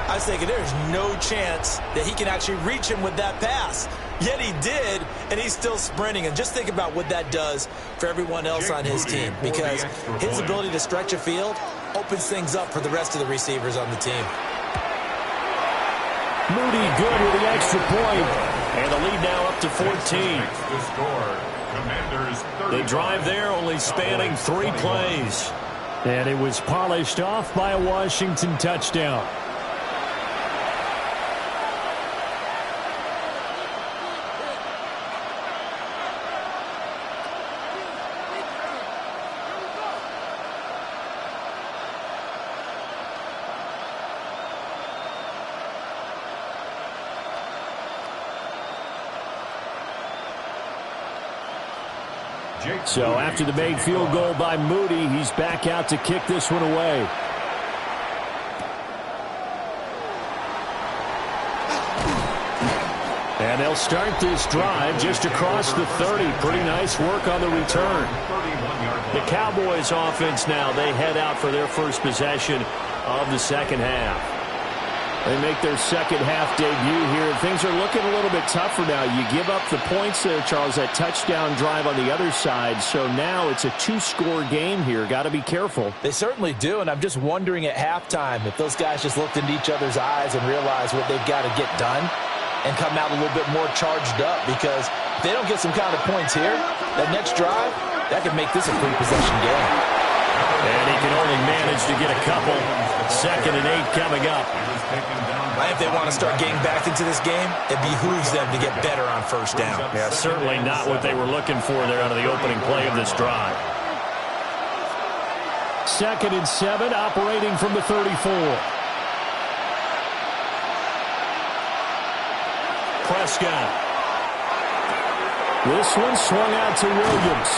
I was thinking there's no chance that he can actually reach him with that pass. Yet he did, and he's still sprinting. And just think about what that does for everyone else on his team, because his ability to stretch a field opens things up for the rest of the receivers on the team. Moody good with the extra point. And the lead now up to 14. The drive there only spanning 3 plays. And it was polished off by a Washington touchdown. So after the made field goal by Moody, he's back out to kick this one away. And they'll start this drive just across the 30. Pretty nice work on the return. The Cowboys offense now, they head out for their first possession of the second half. They make their second half debut here. Things are looking a little bit tougher now. You give up the points there, Charles, that touchdown drive on the other side. So now it's a 2-score game here. Got to be careful. They certainly do, and I'm just wondering at halftime if those guys just looked into each other's eyes and realized what they've got to get done and come out a little bit more charged up, because if they don't get some kind of points here, that next drive, that could make this a 3-possession game. And he can only manage to get a couple. 2nd and 8 coming up. If they want to start getting back into this game, it behooves them to get better on first down. Yeah, certainly not what they were looking for there out of the opening play of this drive. 2nd and 7, operating from the 34. Prescott. This one swung out to Williams.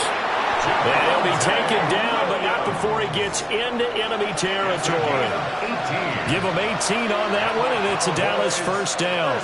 And he'll be taken down, but not before he gets into enemy territory. Give him 18 on that one, and it's a Dallas first down.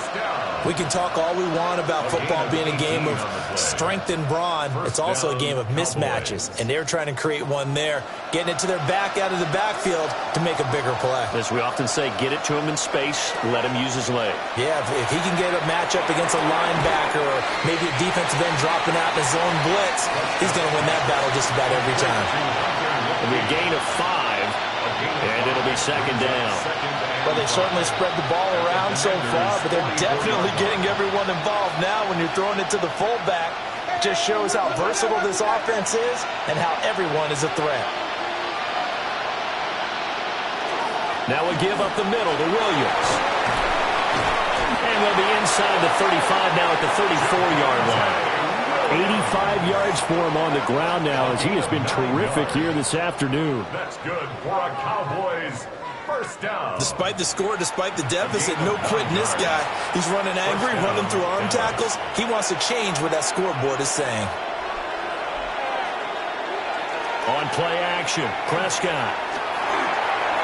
We can talk all we want about football being a game of strength and brawn. It's also a game of mismatches, and they're trying to create one there, getting it to their back out of the backfield to make a bigger play. As we often say, get it to him in space, let him use his leg. Yeah, if he can get a matchup against a linebacker or maybe a defensive end dropping out in a zone blitz, he's going to win that battle just about every time. It'll be a gain of 5, and it'll be 2nd down. Well, they certainly spread the ball around so far, but they're definitely getting everyone involved now when you're throwing it to the fullback. It just shows how versatile this offense is and how everyone is a threat. Now we give up the middle to Williams. And we'll be inside the 35 now at the 34-yard line. 85 yards for him on the ground now, as he has been terrific here this afternoon. That's good for a Cowboys first down. Despite the score, despite the deficit, no quitting this guy. He's running angry, running through arm tackles. He wants to change what that scoreboard is saying. On play action, Prescott.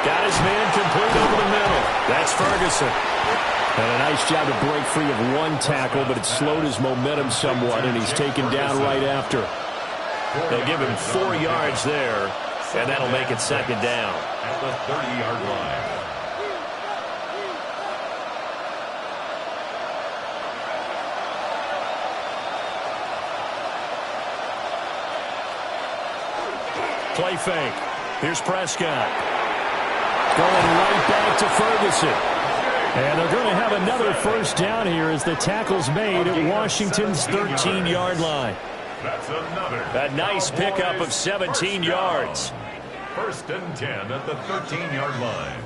Got his man complete over the middle. That's Ferguson. And a nice job to break free of one tackle, but it slowed his momentum somewhat, and he's taken down right after. They'll give him 4 yards there, and that'll make it second down. At the 30-yard line. Play fake. Here's Prescott. Going right back to Ferguson. And they're going to have another first down here as the tackle's made at Washington's 13-yard line. That's another. A nice pickup of 17 yards. First and 10 at the 13-yard line.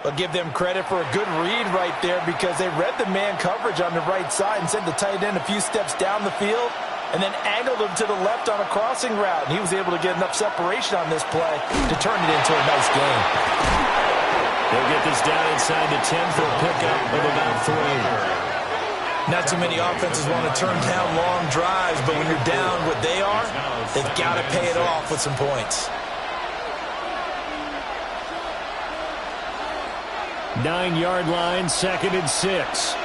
I'll give them credit for a good read right there because they read the man coverage on the right side and sent the tight end a few steps down the field and then angled him to the left on a crossing route. And he was able to get enough separation on this play to turn it into a nice game. They'll get this down inside the 10 for a pickup of about 3. Not too many offenses want to turn down long drives, but when you're down what they are, they've got to pay it off with some points. 9-yard line, 2nd and 6.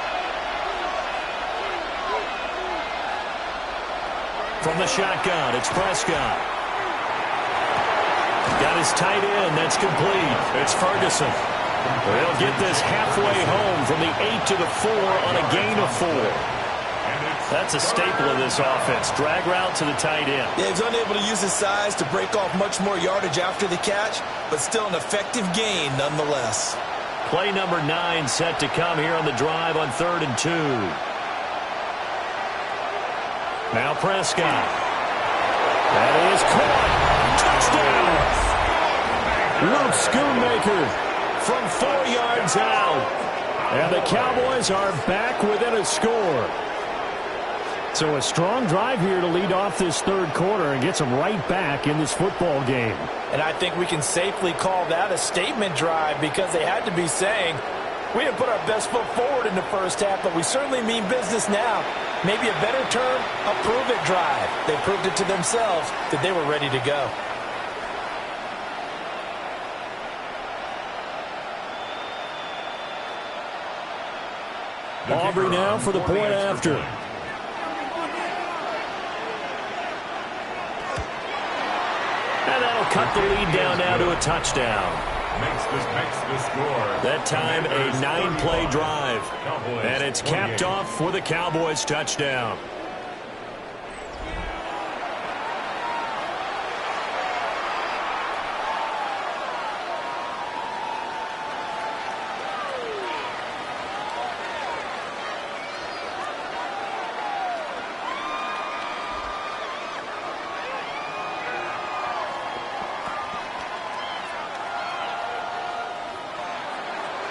From the shotgun, it's Prescott. Got his tight end, that's complete. It's Ferguson. They'll get this halfway home from the 8 to the 4 on a gain of 4. That's a staple of this offense. Drag route to the tight end. Yeah, he's unable to use his size to break off much more yardage after the catch, but still an effective gain nonetheless. Play number 9 set to come here on the drive on 3rd and 2. Now Prescott. That is caught. Touchdown. Luke Schoonmaker from 4 yards out. And the Cowboys are back within a score. So a strong drive here to lead off this third quarter and gets them right back in this football game. And I think we can safely call that a statement drive because they had to be saying, we didn't put our best foot forward in the first half, but we certainly mean business now. Maybe a better term, a prove-it drive. They proved it to themselves that they were ready to go. Aubrey now for the point after. And that'll cut the lead down now to a touchdown. Makes the score. That time a 9-play drive. And it's capped off with a Cowboys touchdown.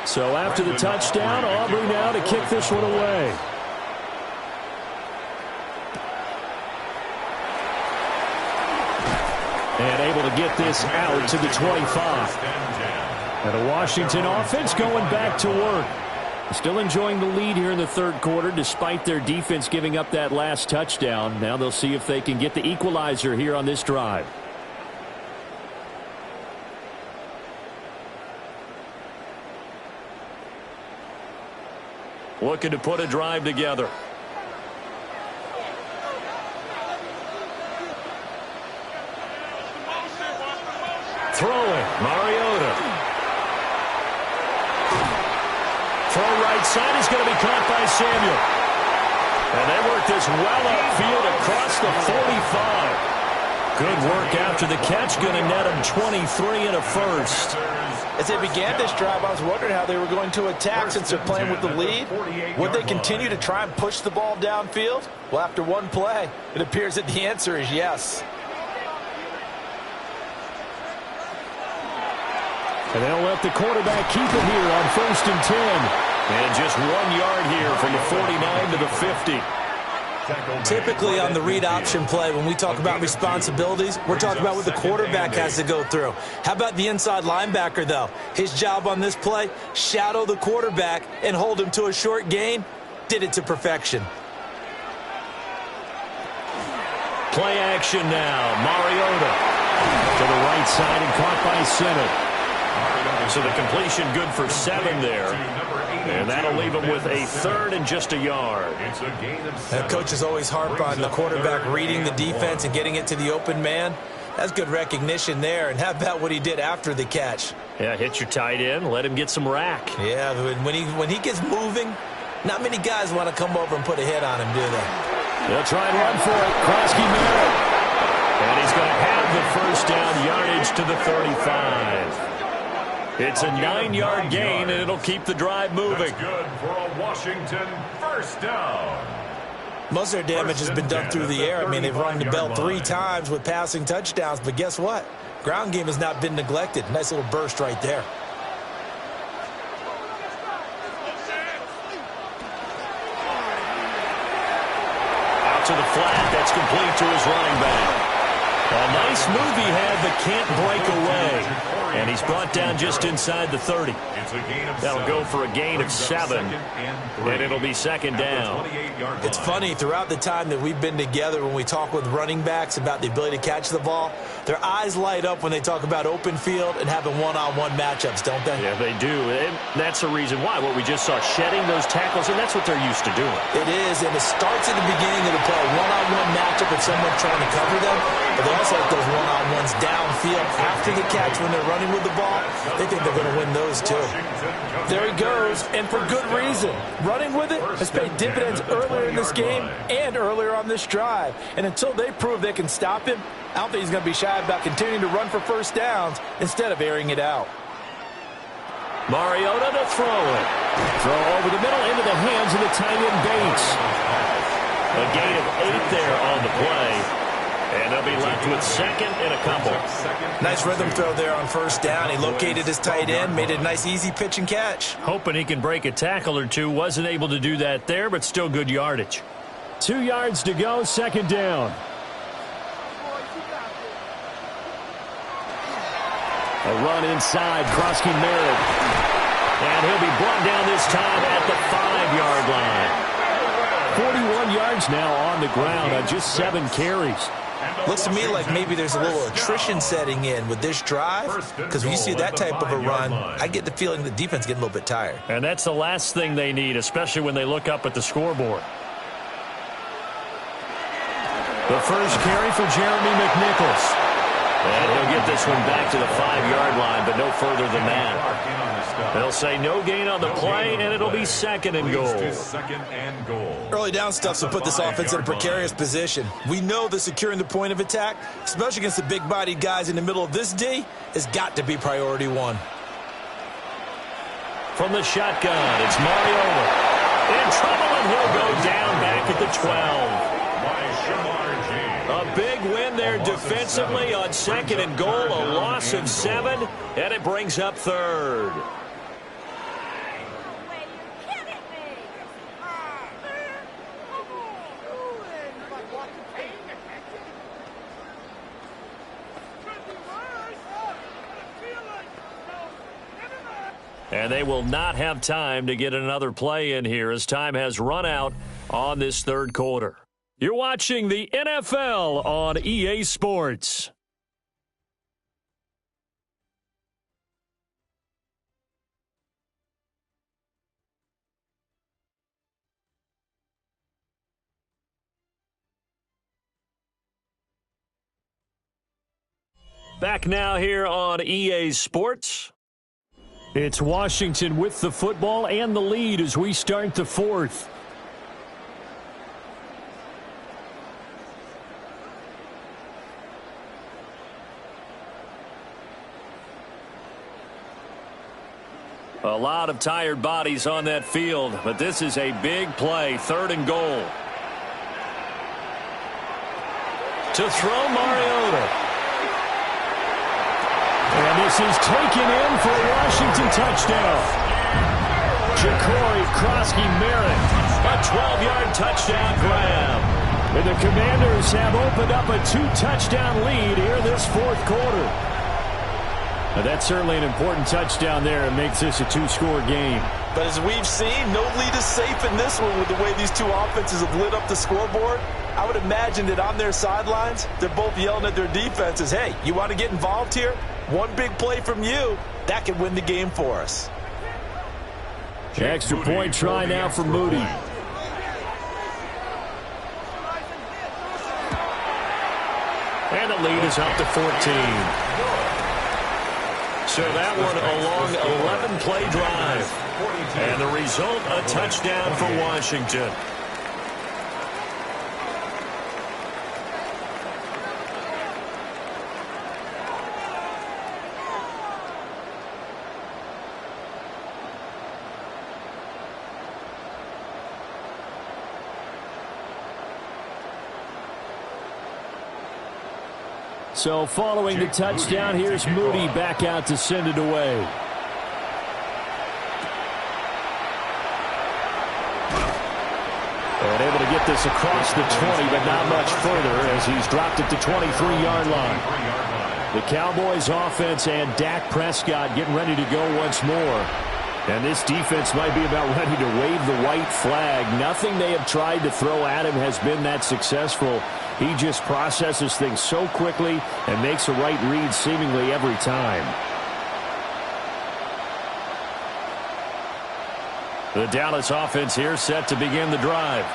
So after the touchdown, Aubrey now to kick this one away. And able to get this out to the 25. And the Washington offense going back to work. Still enjoying the lead here in the third quarter despite their defense giving up that last touchdown. Now they'll see if they can get the equalizer here on this drive. Looking to put a drive together. Throwing, Mariota. Throw right side is going to be caught by Samuel. And they work this well upfield across the 45. Good work after the catch, going to net them 23 and a first. As they began this drive, I was wondering how they were going to attack since they're playing with the lead. Would they continue to try and push the ball downfield? Well, after one play, it appears that the answer is yes. And they'll let the quarterback keep it here on 1st and 10. And just 1 yard here from the 49 to the 50. Typically on the read option play, when we talk about responsibilities, we're talking about what the quarterback has to go through. How about the inside linebacker, though? His job on this play, shadow the quarterback and hold him to a short gain. Did it to perfection. Play action now. Mariota to the right side and caught by Simmons. So the completion good for 7 there. And that'll leave him with a 3rd and just a yard. That coach is always harp on the quarterback reading the defense and getting it to the open man. That's good recognition there. And how about what he did after the catch? Yeah, hit your tight end. Let him get some rack. Yeah, when he gets moving, not many guys want to come over and put a hit on him, do they? They'll try and run for it. Krosky Merritt. And he's going to have the first down yardage to the 35. It's a 9-yard gain, and it'll keep the drive moving. That's good for a Washington first down. Most of their damage has been done through the air. I mean, they've rung the bell 3 times with passing touchdowns, but guess what? Ground game has not been neglected. Nice little burst right there. Out to the flat. That's complete to his running back. A nice move he had, but can't break away. And he's brought down just inside the 30. That'll go for a gain of 7. And it'll be second down. It's funny, throughout the time that we've been together, when we talk with running backs about the ability to catch the ball, their eyes light up when they talk about open field and having one-on-one matchups, don't they? Yeah, they do. And that's the reason why. What we just saw, shedding those tackles, and that's what they're used to doing. It is, and it starts at the beginning of the play. One-on-one matchup with someone trying to cover them, but they also like those one-on-ones downfield after the catch when they're running with the ball. They think they're going to win those too. There he goes, and for good reason. Running with it has paid dividends earlier in this game and earlier on this drive. And until they prove they can stop him, I don't think he's going to be shy about continuing to run for first downs instead of airing it out. Mariota to throw it. Throw over the middle into the hands of the tight end Bates. A gain of 8 there on the play. And they'll be left with 2nd and a couple. Nice rhythm throw there on first down. He located his tight end, made it a nice easy pitch and catch. Hoping he can break a tackle or two. Wasn't able to do that there, but still good yardage. 2 yards to go, second down. A run inside, Krosky Merritt. And he'll be brought down this time at the 5-yard line. 41 yards now on the ground on just 7 carries. Looks to me like maybe there's a little attrition setting in with this drive, because when you see that type of a run, I get the feeling the defense getting a little bit tired. And that's the last thing they need, especially when they look up at the scoreboard. The first carry for Jeremy McNichols. And he'll get this one back to the 5-yard line, but no further than that. They'll say no gain on the play, and it'll be 2nd and goal. Early down stuff will put this offense in a precarious position. We know that securing the point of attack, especially against the big-bodied guys in the middle of this D, has got to be priority 1. From the shotgun, it's Mariota. In trouble, and he'll go down back at the 12. A big win there defensively on 2nd and goal, a loss of 7, and it brings up 3rd. And they will not have time to get another play in here as time has run out on this 3rd quarter. You're watching the NFL on EA Sports. Back now here on EA Sports. It's Washington with the football and the lead as we start the 4th. A lot of tired bodies on that field, but this is a big play, 3rd and goal. To throw Mariota. And this is taken in for a Washington touchdown. Ja'Cory Krosky Merritt, a 12-yard touchdown grab. And the Commanders have opened up a 2-touchdown lead here this 4th quarter. Now that's certainly an important touchdown there. It makes this a 2-score game. But as we've seen, no lead is safe in this one with the way these two offenses have lit up the scoreboard. I would imagine that on their sidelines, they're both yelling at their defenses, hey, you want to get involved here? One big play from you, that could win the game for us. Extra point try now for Moody. And the lead is up to 14. So that one a long 11-play drive. And the result, a touchdown for Washington. So following the touchdown, here's Moody back out to send it away. And able to get this across the 20, but not much further as he's dropped it to 23-yard line. The Cowboys offense and Dak Prescott getting ready to go once more. And this defense might be about ready to wave the white flag. Nothing they have tried to throw at him has been that successful. He just processes things so quickly and makes a right read seemingly every time. The Dallas offense here set to begin the drive.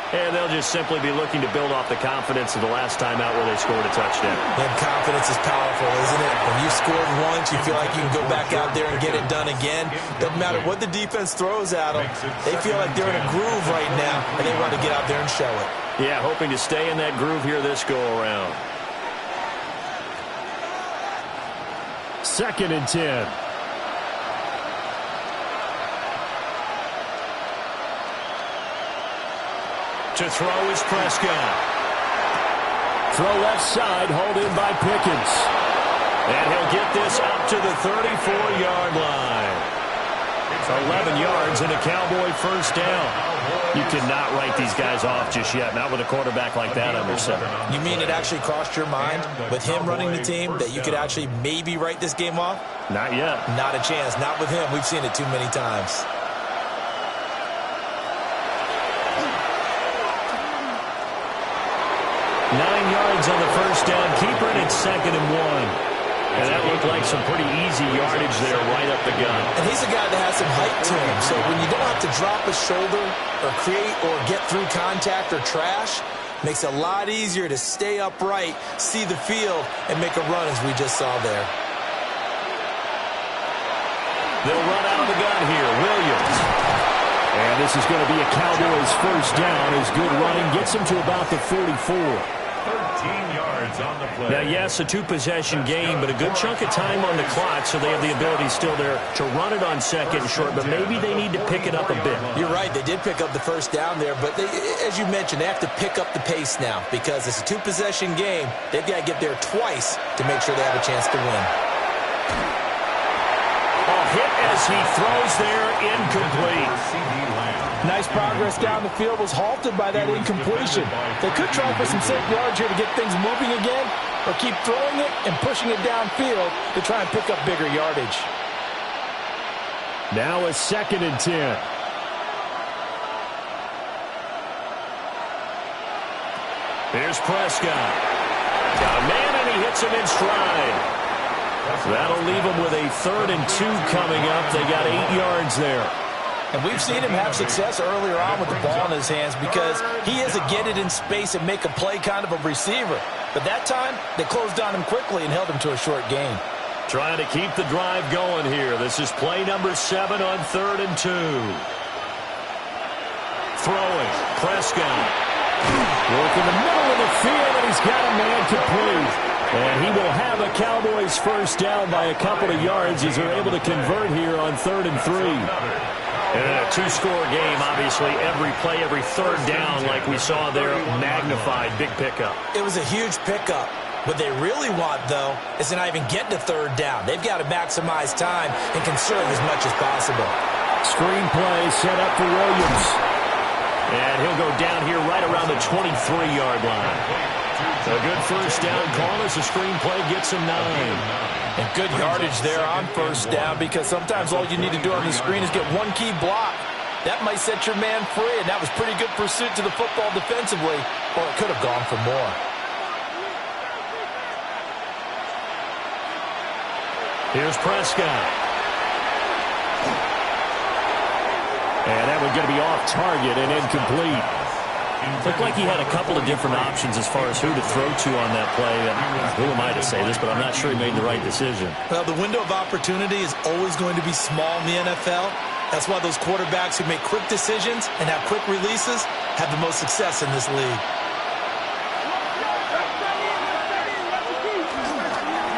And they'll just simply be looking to build off the confidence of the last time out where they scored a touchdown. And confidence is powerful, isn't it? When you scored once, you feel like you can go back out there and get it done again. Doesn't matter what the defense throws at them. They feel like they're in a groove right now, and they want to get out there and show it. Yeah, hoping to stay in that groove here this go-around. 2nd and 10. To throw is Prescott. Throw left side, hold in by Pickens. And he'll get this up to the 34-yard line. 11 yards and a Cowboy first down. You cannot write these guys off just yet, not with a quarterback like that under center. You mean it actually crossed your mind with him running the team that you could actually maybe write this game off? Not yet. Not a chance. Not with him. We've seen it too many times. Nine yards on the first down. Keeper, and it's 2nd and 1. And that looked like some pretty easy yardage there right up the gut. And he's a guy that has some height to him. So when you don't have to drop a shoulder or create or get through contact or trash, makes it a lot easier to stay upright, see the field, and make a run as we just saw there. They'll run out of the gun here. Williams. And this is going to be a Cowboys first down. His good running gets him to about the 44. 13 yards on the play. Now, yes, a two-possession game, but a good chunk of time on the clock, so they have the ability still there to run it on 2nd and short, but maybe they need to pick it up a bit. You're right. They did pick up the first down there, but they, as you mentioned, they have to pick up the pace now because it's a two-possession game. They've got to get there twice to make sure they have a chance to win. A hit as he throws there, incomplete. Nice progress down the field was halted by that incompletion. They could try for some safe yards here to get things moving again, or keep throwing it and pushing it downfield to try and pick up bigger yardage. Now a 2nd and 10. Here's Prescott. Got a man, and he hits him in stride. That'll leave him with a 3rd and 2 coming up. They got 8 yards there. And we've seen him have success earlier on with the ball in his hands because he is a get it in space and make a play kind of a receiver. But that time, they closed on him quickly and held him to a short gain. Trying to keep the drive going here. This is play number 7 on 3rd and 2. Throwing. Prescott. Work in the middle of the field, and he's got a man complete. And he will have a Cowboys first down by a couple of yards as they're able to convert here on 3rd and 3. And in a two-score game, obviously, every play, every 3rd down, like we saw there, magnified, big pickup. It was a huge pickup. What they really want, though, is to not even get to 3rd down. They've got to maximize time and conserve as much as possible. Screen play set up for Williams. And he'll go down here right around the 23-yard line. A good first down call as the screen play gets him 9. And good yardage there on first down because sometimes all you need to do on the screen is get one key block. That might set your man free, and that was pretty good pursuit to the football defensively, or it could have gone for more. Here's Prescott. And that one's going to be off target and incomplete. Looked like he had a couple of different options as far as who to throw to on that play. Who am I to say this, but I'm not sure he made the right decision. Well, the window of opportunity is always going to be small in the NFL. That's why those quarterbacks who make quick decisions and have quick releases have the most success in this league.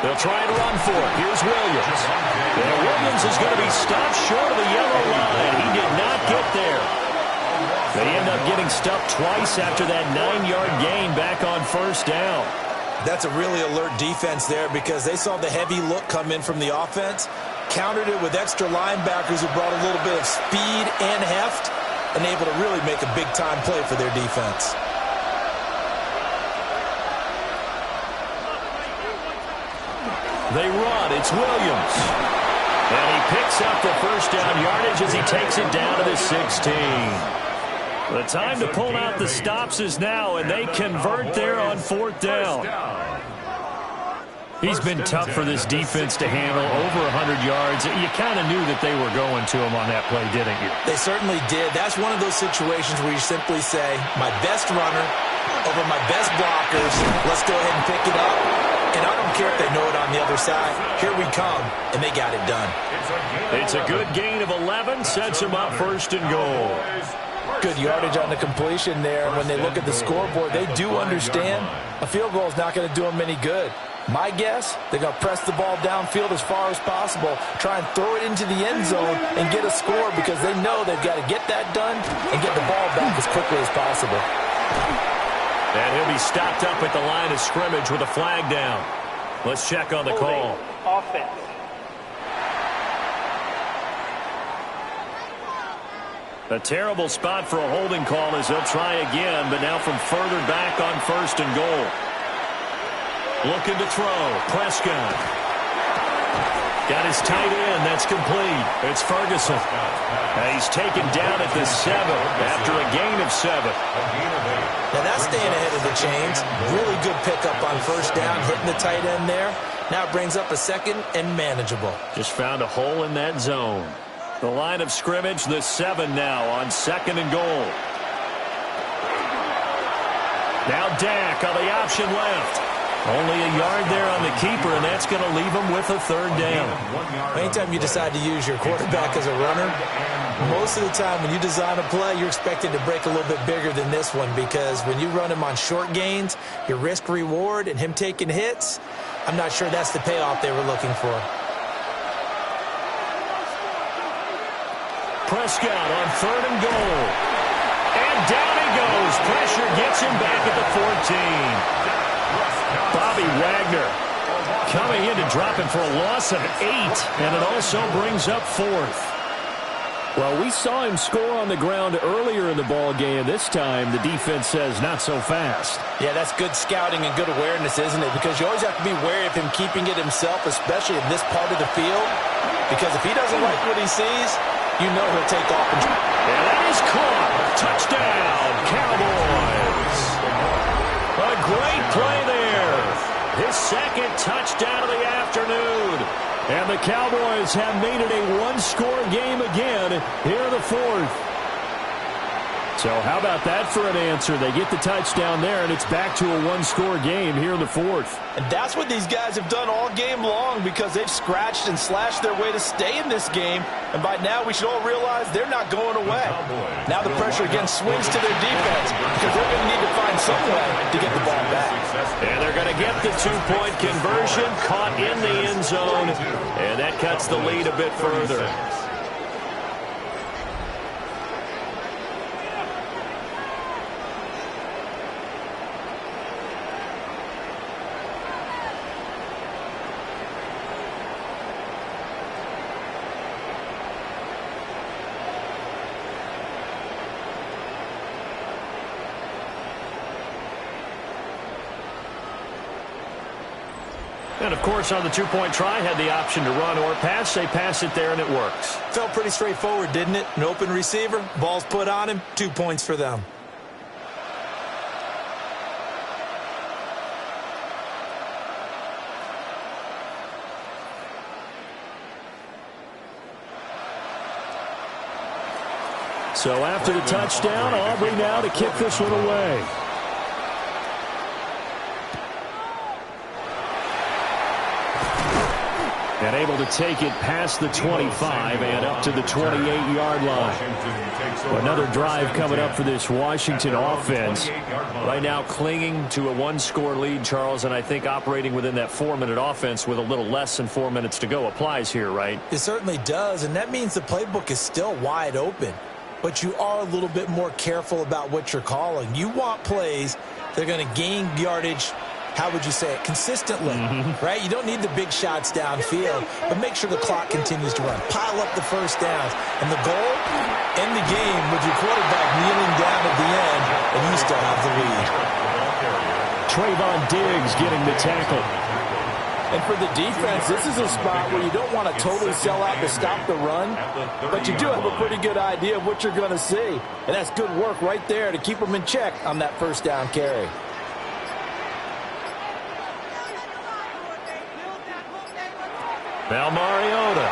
They'll try and run for it. Here's Williams. And Williams is going to be stopped short of the yellow line. He did not get there. They end up getting stuffed twice after that 9-yard gain back on first down. That's a really alert defense there because they saw the heavy look come in from the offense, countered it with extra linebackers who brought a little bit of speed and heft, and able to really make a big-time play for their defense. They run. It's Williams. And he picks up the first down yardage as he takes it down to the 16. The time to pull out the stops is now, and they convert there on fourth down. He's been tough for this defense to handle, over 100 yards. You kind of knew that they were going to him on that play, didn't you? They certainly did. That's one of those situations where you simply say, my best runner over my best blockers, let's go ahead and pick it up. And I don't care if they know it on the other side. Here we come, and they got it done. It's a good gain of 11, sets them up first and goal. Good yardage on the completion there. When they look at the scoreboard, they do understand a field goal is not going to do them any good. My guess, they're going to press the ball downfield as far as possible, try and throw it into the end zone and get a score because they know they've got to get that done and get the ball back as quickly as possible. And he'll be stopped up at the line of scrimmage with a flag down. Let's check on the call. Offense. A terrible spot for a holding call as they'll try again, but now from further back on first and goal. Looking to throw. Prescott. Got his tight end. That's complete. It's Ferguson. He's taken down at the 7 after a gain of 7. Now that's staying ahead of the chains. Really good pickup on first down, hitting the tight end there. Now it brings up a second and manageable. Just found a hole in that zone. The line of scrimmage, the 7 now on second and goal. Now Dak on the option left. Only a yard there on the keeper, and that's going to leave him with a third down. Anytime you decide to use your quarterback as a runner, most of the time when you design a play, you're expected to break a little bit bigger than this one because when you run him on short gains, your risk-reward and him taking hits, I'm not sure that's the payoff they were looking for. Prescott on third and goal. And down he goes. Pressure gets him back at the 14. Bobby Wagner coming in to drop him for a loss of 8, and it also brings up fourth. Well, we saw him score on the ground earlier in the ball game. This time, the defense says not so fast. Yeah, that's good scouting and good awareness, isn't it? Because you always have to be wary of him keeping it himself, especially in this part of the field. Because if he doesn't like what he sees, you know he'll take off. And that is caught. Touchdown, Cowboys. A great play there. His second touchdown of the afternoon. And the Cowboys have made it a one-score game again here in the fourth. So how about that for an answer? They get the touchdown there, and it's back to a one-score game here in the fourth. And that's what these guys have done all game long because they've scratched and slashed their way to stay in this game. And by now, we should all realize they're not going away. Now the pressure again swings to their defense because they're going to need to find some way to get the ball back. And they're going to get the two-point conversion, caught in the end zone, and that cuts the lead a bit further. And, of course, on the two-point try, had the option to run or pass. They pass it there, and it works. Felt pretty straightforward, didn't it? An open receiver, ball's put on him, 2 points for them. So after the touchdown, Aubrey now to kick this one away. And able to take it past the 25 and up to the 28-yard line. Another drive coming up for this Washington offense. Right now clinging to a one-score lead, Charles, and I think operating within that 4-minute offense with a little less than 4 minutes to go applies here, right? It certainly does, and that means the playbook is still wide open. But you are a little bit more careful about what you're calling. You want plays that are going to gain yardage, how would you say it, consistently, right? You don't need the big shots downfield, but make sure the clock continues to run. Pile up the first downs. And the goal, end the game with your quarterback kneeling down at the end, and you still have the lead. Trayvon Diggs getting the tackle. And for the defense, this is a spot where you don't want to totally sell out to stop the run, but you do have a pretty good idea of what you're going to see. And that's good work right there to keep them in check on that first down carry. Now Mariota.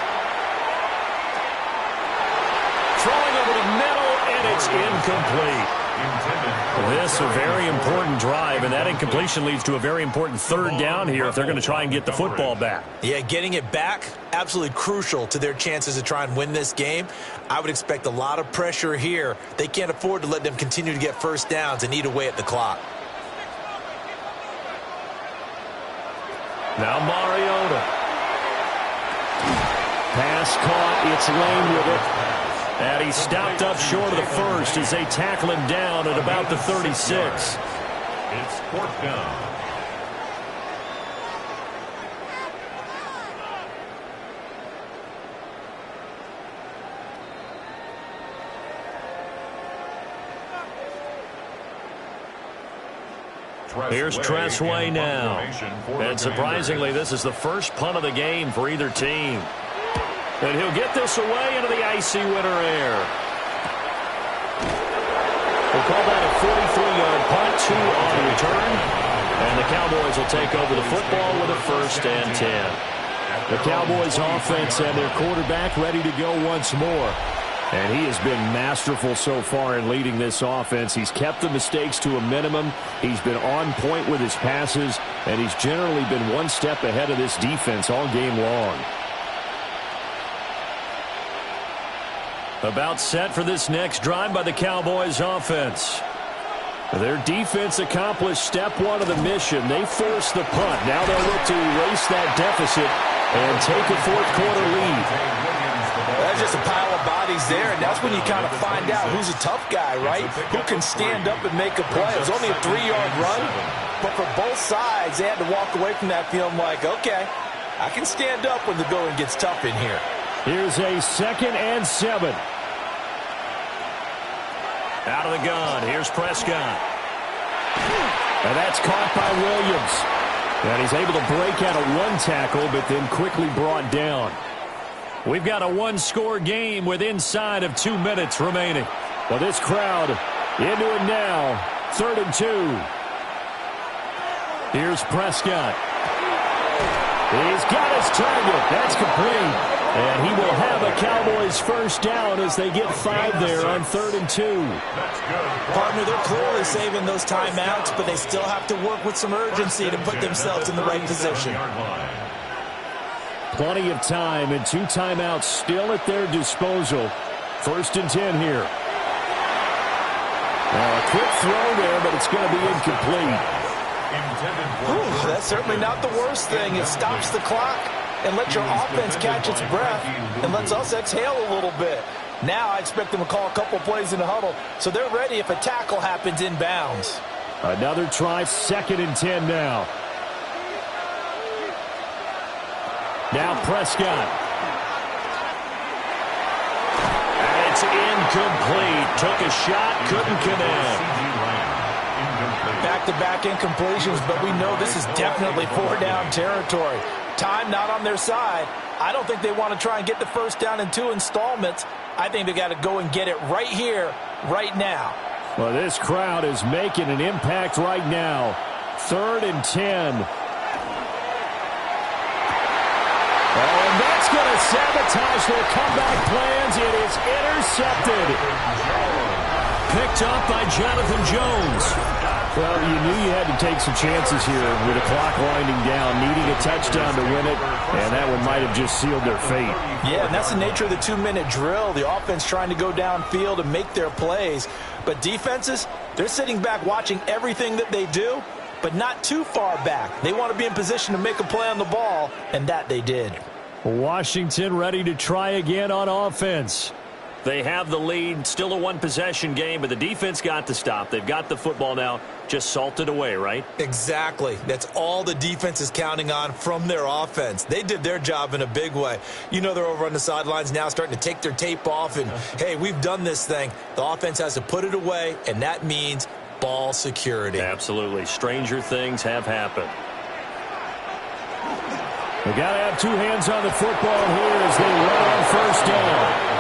Throwing over the middle, and it's incomplete. This a very important drive, and that incompletion leads to a very important third down here if they're going to try and get the football back. Yeah, getting it back, absolutely crucial to their chances to try and win this game. I would expect a lot of pressure here. They can't afford to let them continue to get first downs and eat away at the clock. Now Mariota. Pass caught, it's Lane with it. And he stopped up short of the first as they tackle him down at about the 36. It's fourth down. Here's Tressway now. And surprisingly, this is the first punt of the game for either team. And he'll get this away into the icy winter air. We'll call that a 43-yard punt, 2 on return. And the Cowboys will take over the football with a 1st and 10. The Cowboys offense and their quarterback ready to go once more. And he has been masterful so far in leading this offense. He's kept the mistakes to a minimum. He's been on point with his passes. And he's generally been one step ahead of this defense all game long. About set for this next drive by the Cowboys offense. Their defense accomplished step 1 of the mission. They forced the punt. Now they'll look to erase that deficit and take a fourth-quarter lead. That's just a pile of bodies there, and that's when you kind of find out who's a tough guy, right? Who can stand up and make a play. It was only a 3-yard run, but for both sides, they had to walk away from that feeling like, okay, I can stand up when the going gets tough in here. Here's a 2nd and 7. Out of the gun. Here's Prescott. And that's caught by Williams. And he's able to break out of one tackle, but then quickly brought down. We've got a one-score game with inside of 2 minutes remaining. Well, this crowd into it now. 3rd and 2. Here's Prescott. He's got his target. That's complete. And he will have a Cowboys first down as they get 5 there on 3rd and 2. Partner, they're clearly saving those timeouts, but they still have to work with some urgency to put themselves in the right position. Plenty of time and 2 timeouts still at their disposal. 1st and 10 here. A quick throw there, but it's going to be incomplete. Ooh, that's certainly not the worst thing. It stops the clock and lets your offense catch its breath and lets us exhale a little bit. Now I expect them to call a couple plays in the huddle, so they're ready if a tackle happens inbounds. Another try, 2nd and 10 now. Now Prescott. And it's incomplete. Took a shot, couldn't connect. incomplete. Back-to-back incompletions, but we know this is definitely four-down territory. Time not on their side. I don't think they want to try and get the first down in 2 installments. I think they got to go and get it right here, right now. Well, this crowd is making an impact right now. 3rd and 10. Oh, and that's going to sabotage their comeback plans. It is intercepted. Picked up by Jonathan Jones. Well, you knew you had to take some chances here with the clock winding down, needing a touchdown to win it, and that one might have just sealed their fate. Yeah, and that's the nature of the 2-minute drill. The offense trying to go downfield and make their plays. But defenses, they're sitting back watching everything that they do, but not too far back. They want to be in position to make a play on the ball, and that they did. Washington ready to try again on offense. They have the lead, still a one-possession game, but the defense got to stop. They've got the football now, just salted away, right? Exactly. That's all the defense is counting on from their offense. They did their job in a big way. You know they're over on the sidelines now starting to take their tape off, and, hey, we've done this thing. The offense has to put it away, and that means ball security. Absolutely. Stranger things have happened. They got to have 2 hands on the football here as they run on first down.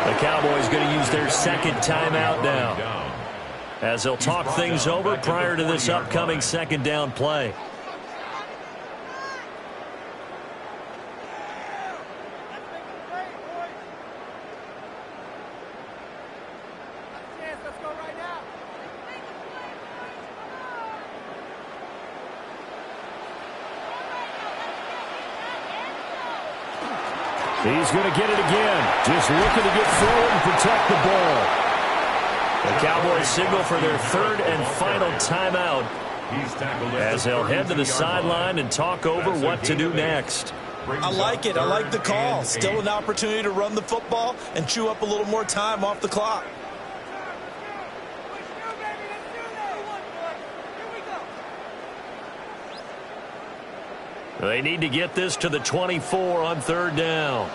The Cowboys going to use their second timeout now, as they'll talk things over prior to this upcoming second down play. He's going to get it again. Just looking to get forward and protect the ball. The Cowboys signal for their 3rd and final timeout as they'll head to the sideline and talk over what to do next. I like it. I like the call. Still an opportunity to run the football and chew up a little more time off the clock. They need to get this to the 24 on 3rd down.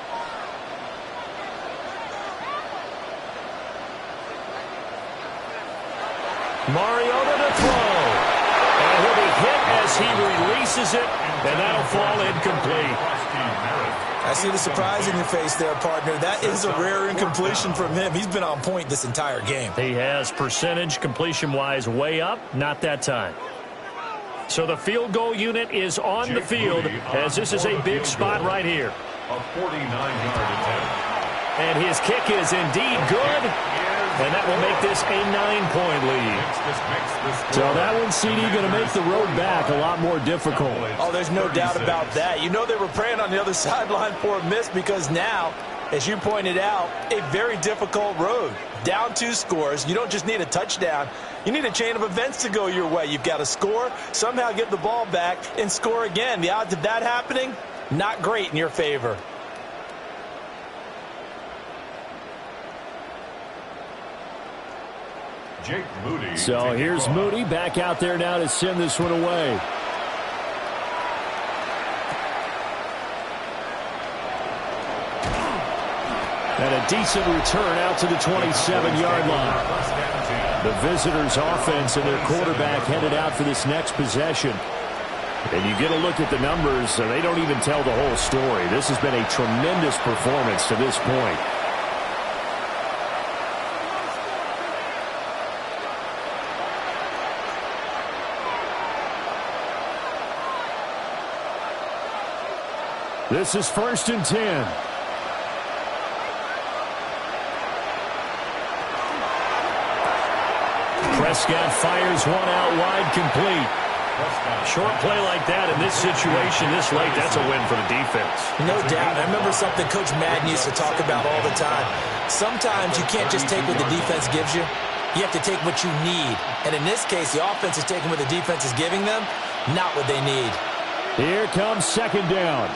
Mariota to throw. And he'll be hit as he releases it, and that'll fall incomplete. I see the surprise in your face there, partner. That is a rare incompletion from him. He's been on point this entire game. He has percentage completion-wise way up, not that time. So the field goal unit is on the field as this is a big spot right here. A 49-yard attempt. And his kick is indeed good. And that will make this a 9-point lead. So that one, CD, going to make the road back a lot more difficult. Oh, there's no doubt about that. You know they were praying on the other sideline for a miss because now, as you pointed out, a very difficult road. Down 2 scores. You don't just need a touchdown. You need a chain of events to go your way. You've got to score, somehow get the ball back, and score again. The odds of that happening, not great in your favor. Jake Moody. So here's Moody back out there now to send this one away. And a decent return out to the 27-yard line. The visitors' offense and their quarterback headed out for this next possession. And you get a look at the numbers, they don't even tell the whole story. This has been a tremendous performance to this point. This is 1st and 10. Prescott fires one out wide, complete. Short play like that in this situation this late, that's a win for the defense. No doubt. I remember something Coach Madden used to talk about all the time. Sometimes you can't just take what the defense gives you. You have to take what you need. And in this case, the offense is taking what the defense is giving them, not what they need. Here comes 2nd down.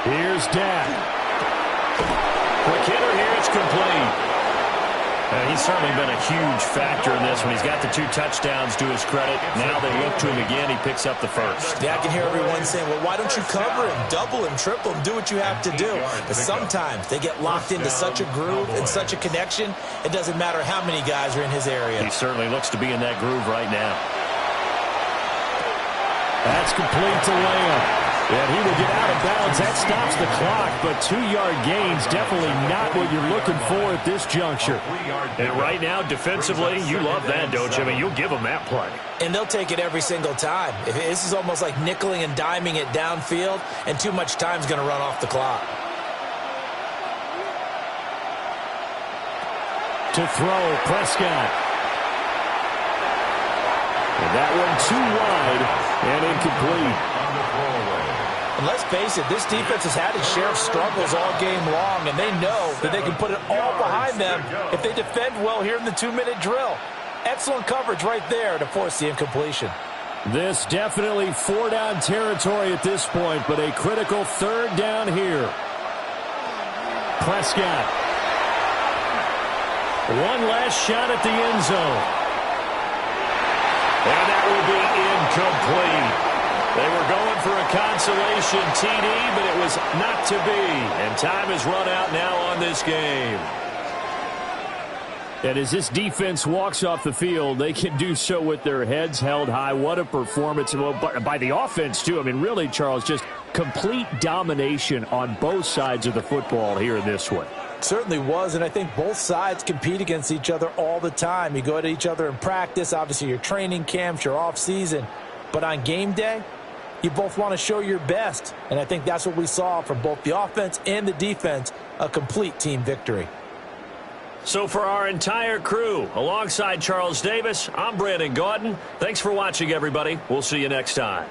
Here's Dak. Quick hitter here, it's complete. He's certainly been a huge factor in this one. He's got the 2 touchdowns to his credit. Now they look to him again. He picks up the first. Yeah, I can hear everyone saying, well, why don't you cover him, double him, triple him, do what you have to do. But sometimes they get locked into such a groove and such a connection, it doesn't matter how many guys are in his area. He certainly looks to be in that groove right now. That's complete to Lamb. And he will get out of bounds. That stops the clock, but 2-yard gains definitely not what you're looking for at this juncture. And right now, defensively, you love that, don't you? I mean, you'll give them that play. And they'll take it every single time. This is almost like nickeling and diming it downfield, and too much time's going to run off the clock. To throw, Prescott. And that one too wide and incomplete. And let's face it, this defense has had its share of struggles all game long, and they know that they can put it all behind them if they defend well here in the 2-minute drill. Excellent coverage right there to force the incompletion. This definitely 4-down territory at this point, but a critical 3rd down here. Prescott. One last shot at the end zone. And that will be incomplete. They were going for a consolation TD, but it was not to be. And time has run out now on this game. And as this defense walks off the field, they can do so with their heads held high. What a performance by the offense, too. I mean, really, Charles, just complete domination on both sides of the football here in this one. Certainly was, and I think both sides compete against each other all the time. You go at each other in practice, obviously your training camps, your off-season. But on game day, you both want to show your best. And I think that's what we saw from both the offense and the defense, a complete team victory. So for our entire crew, alongside Charles Davis, I'm Brandon Gaudin. Thanks for watching, everybody. We'll see you next time.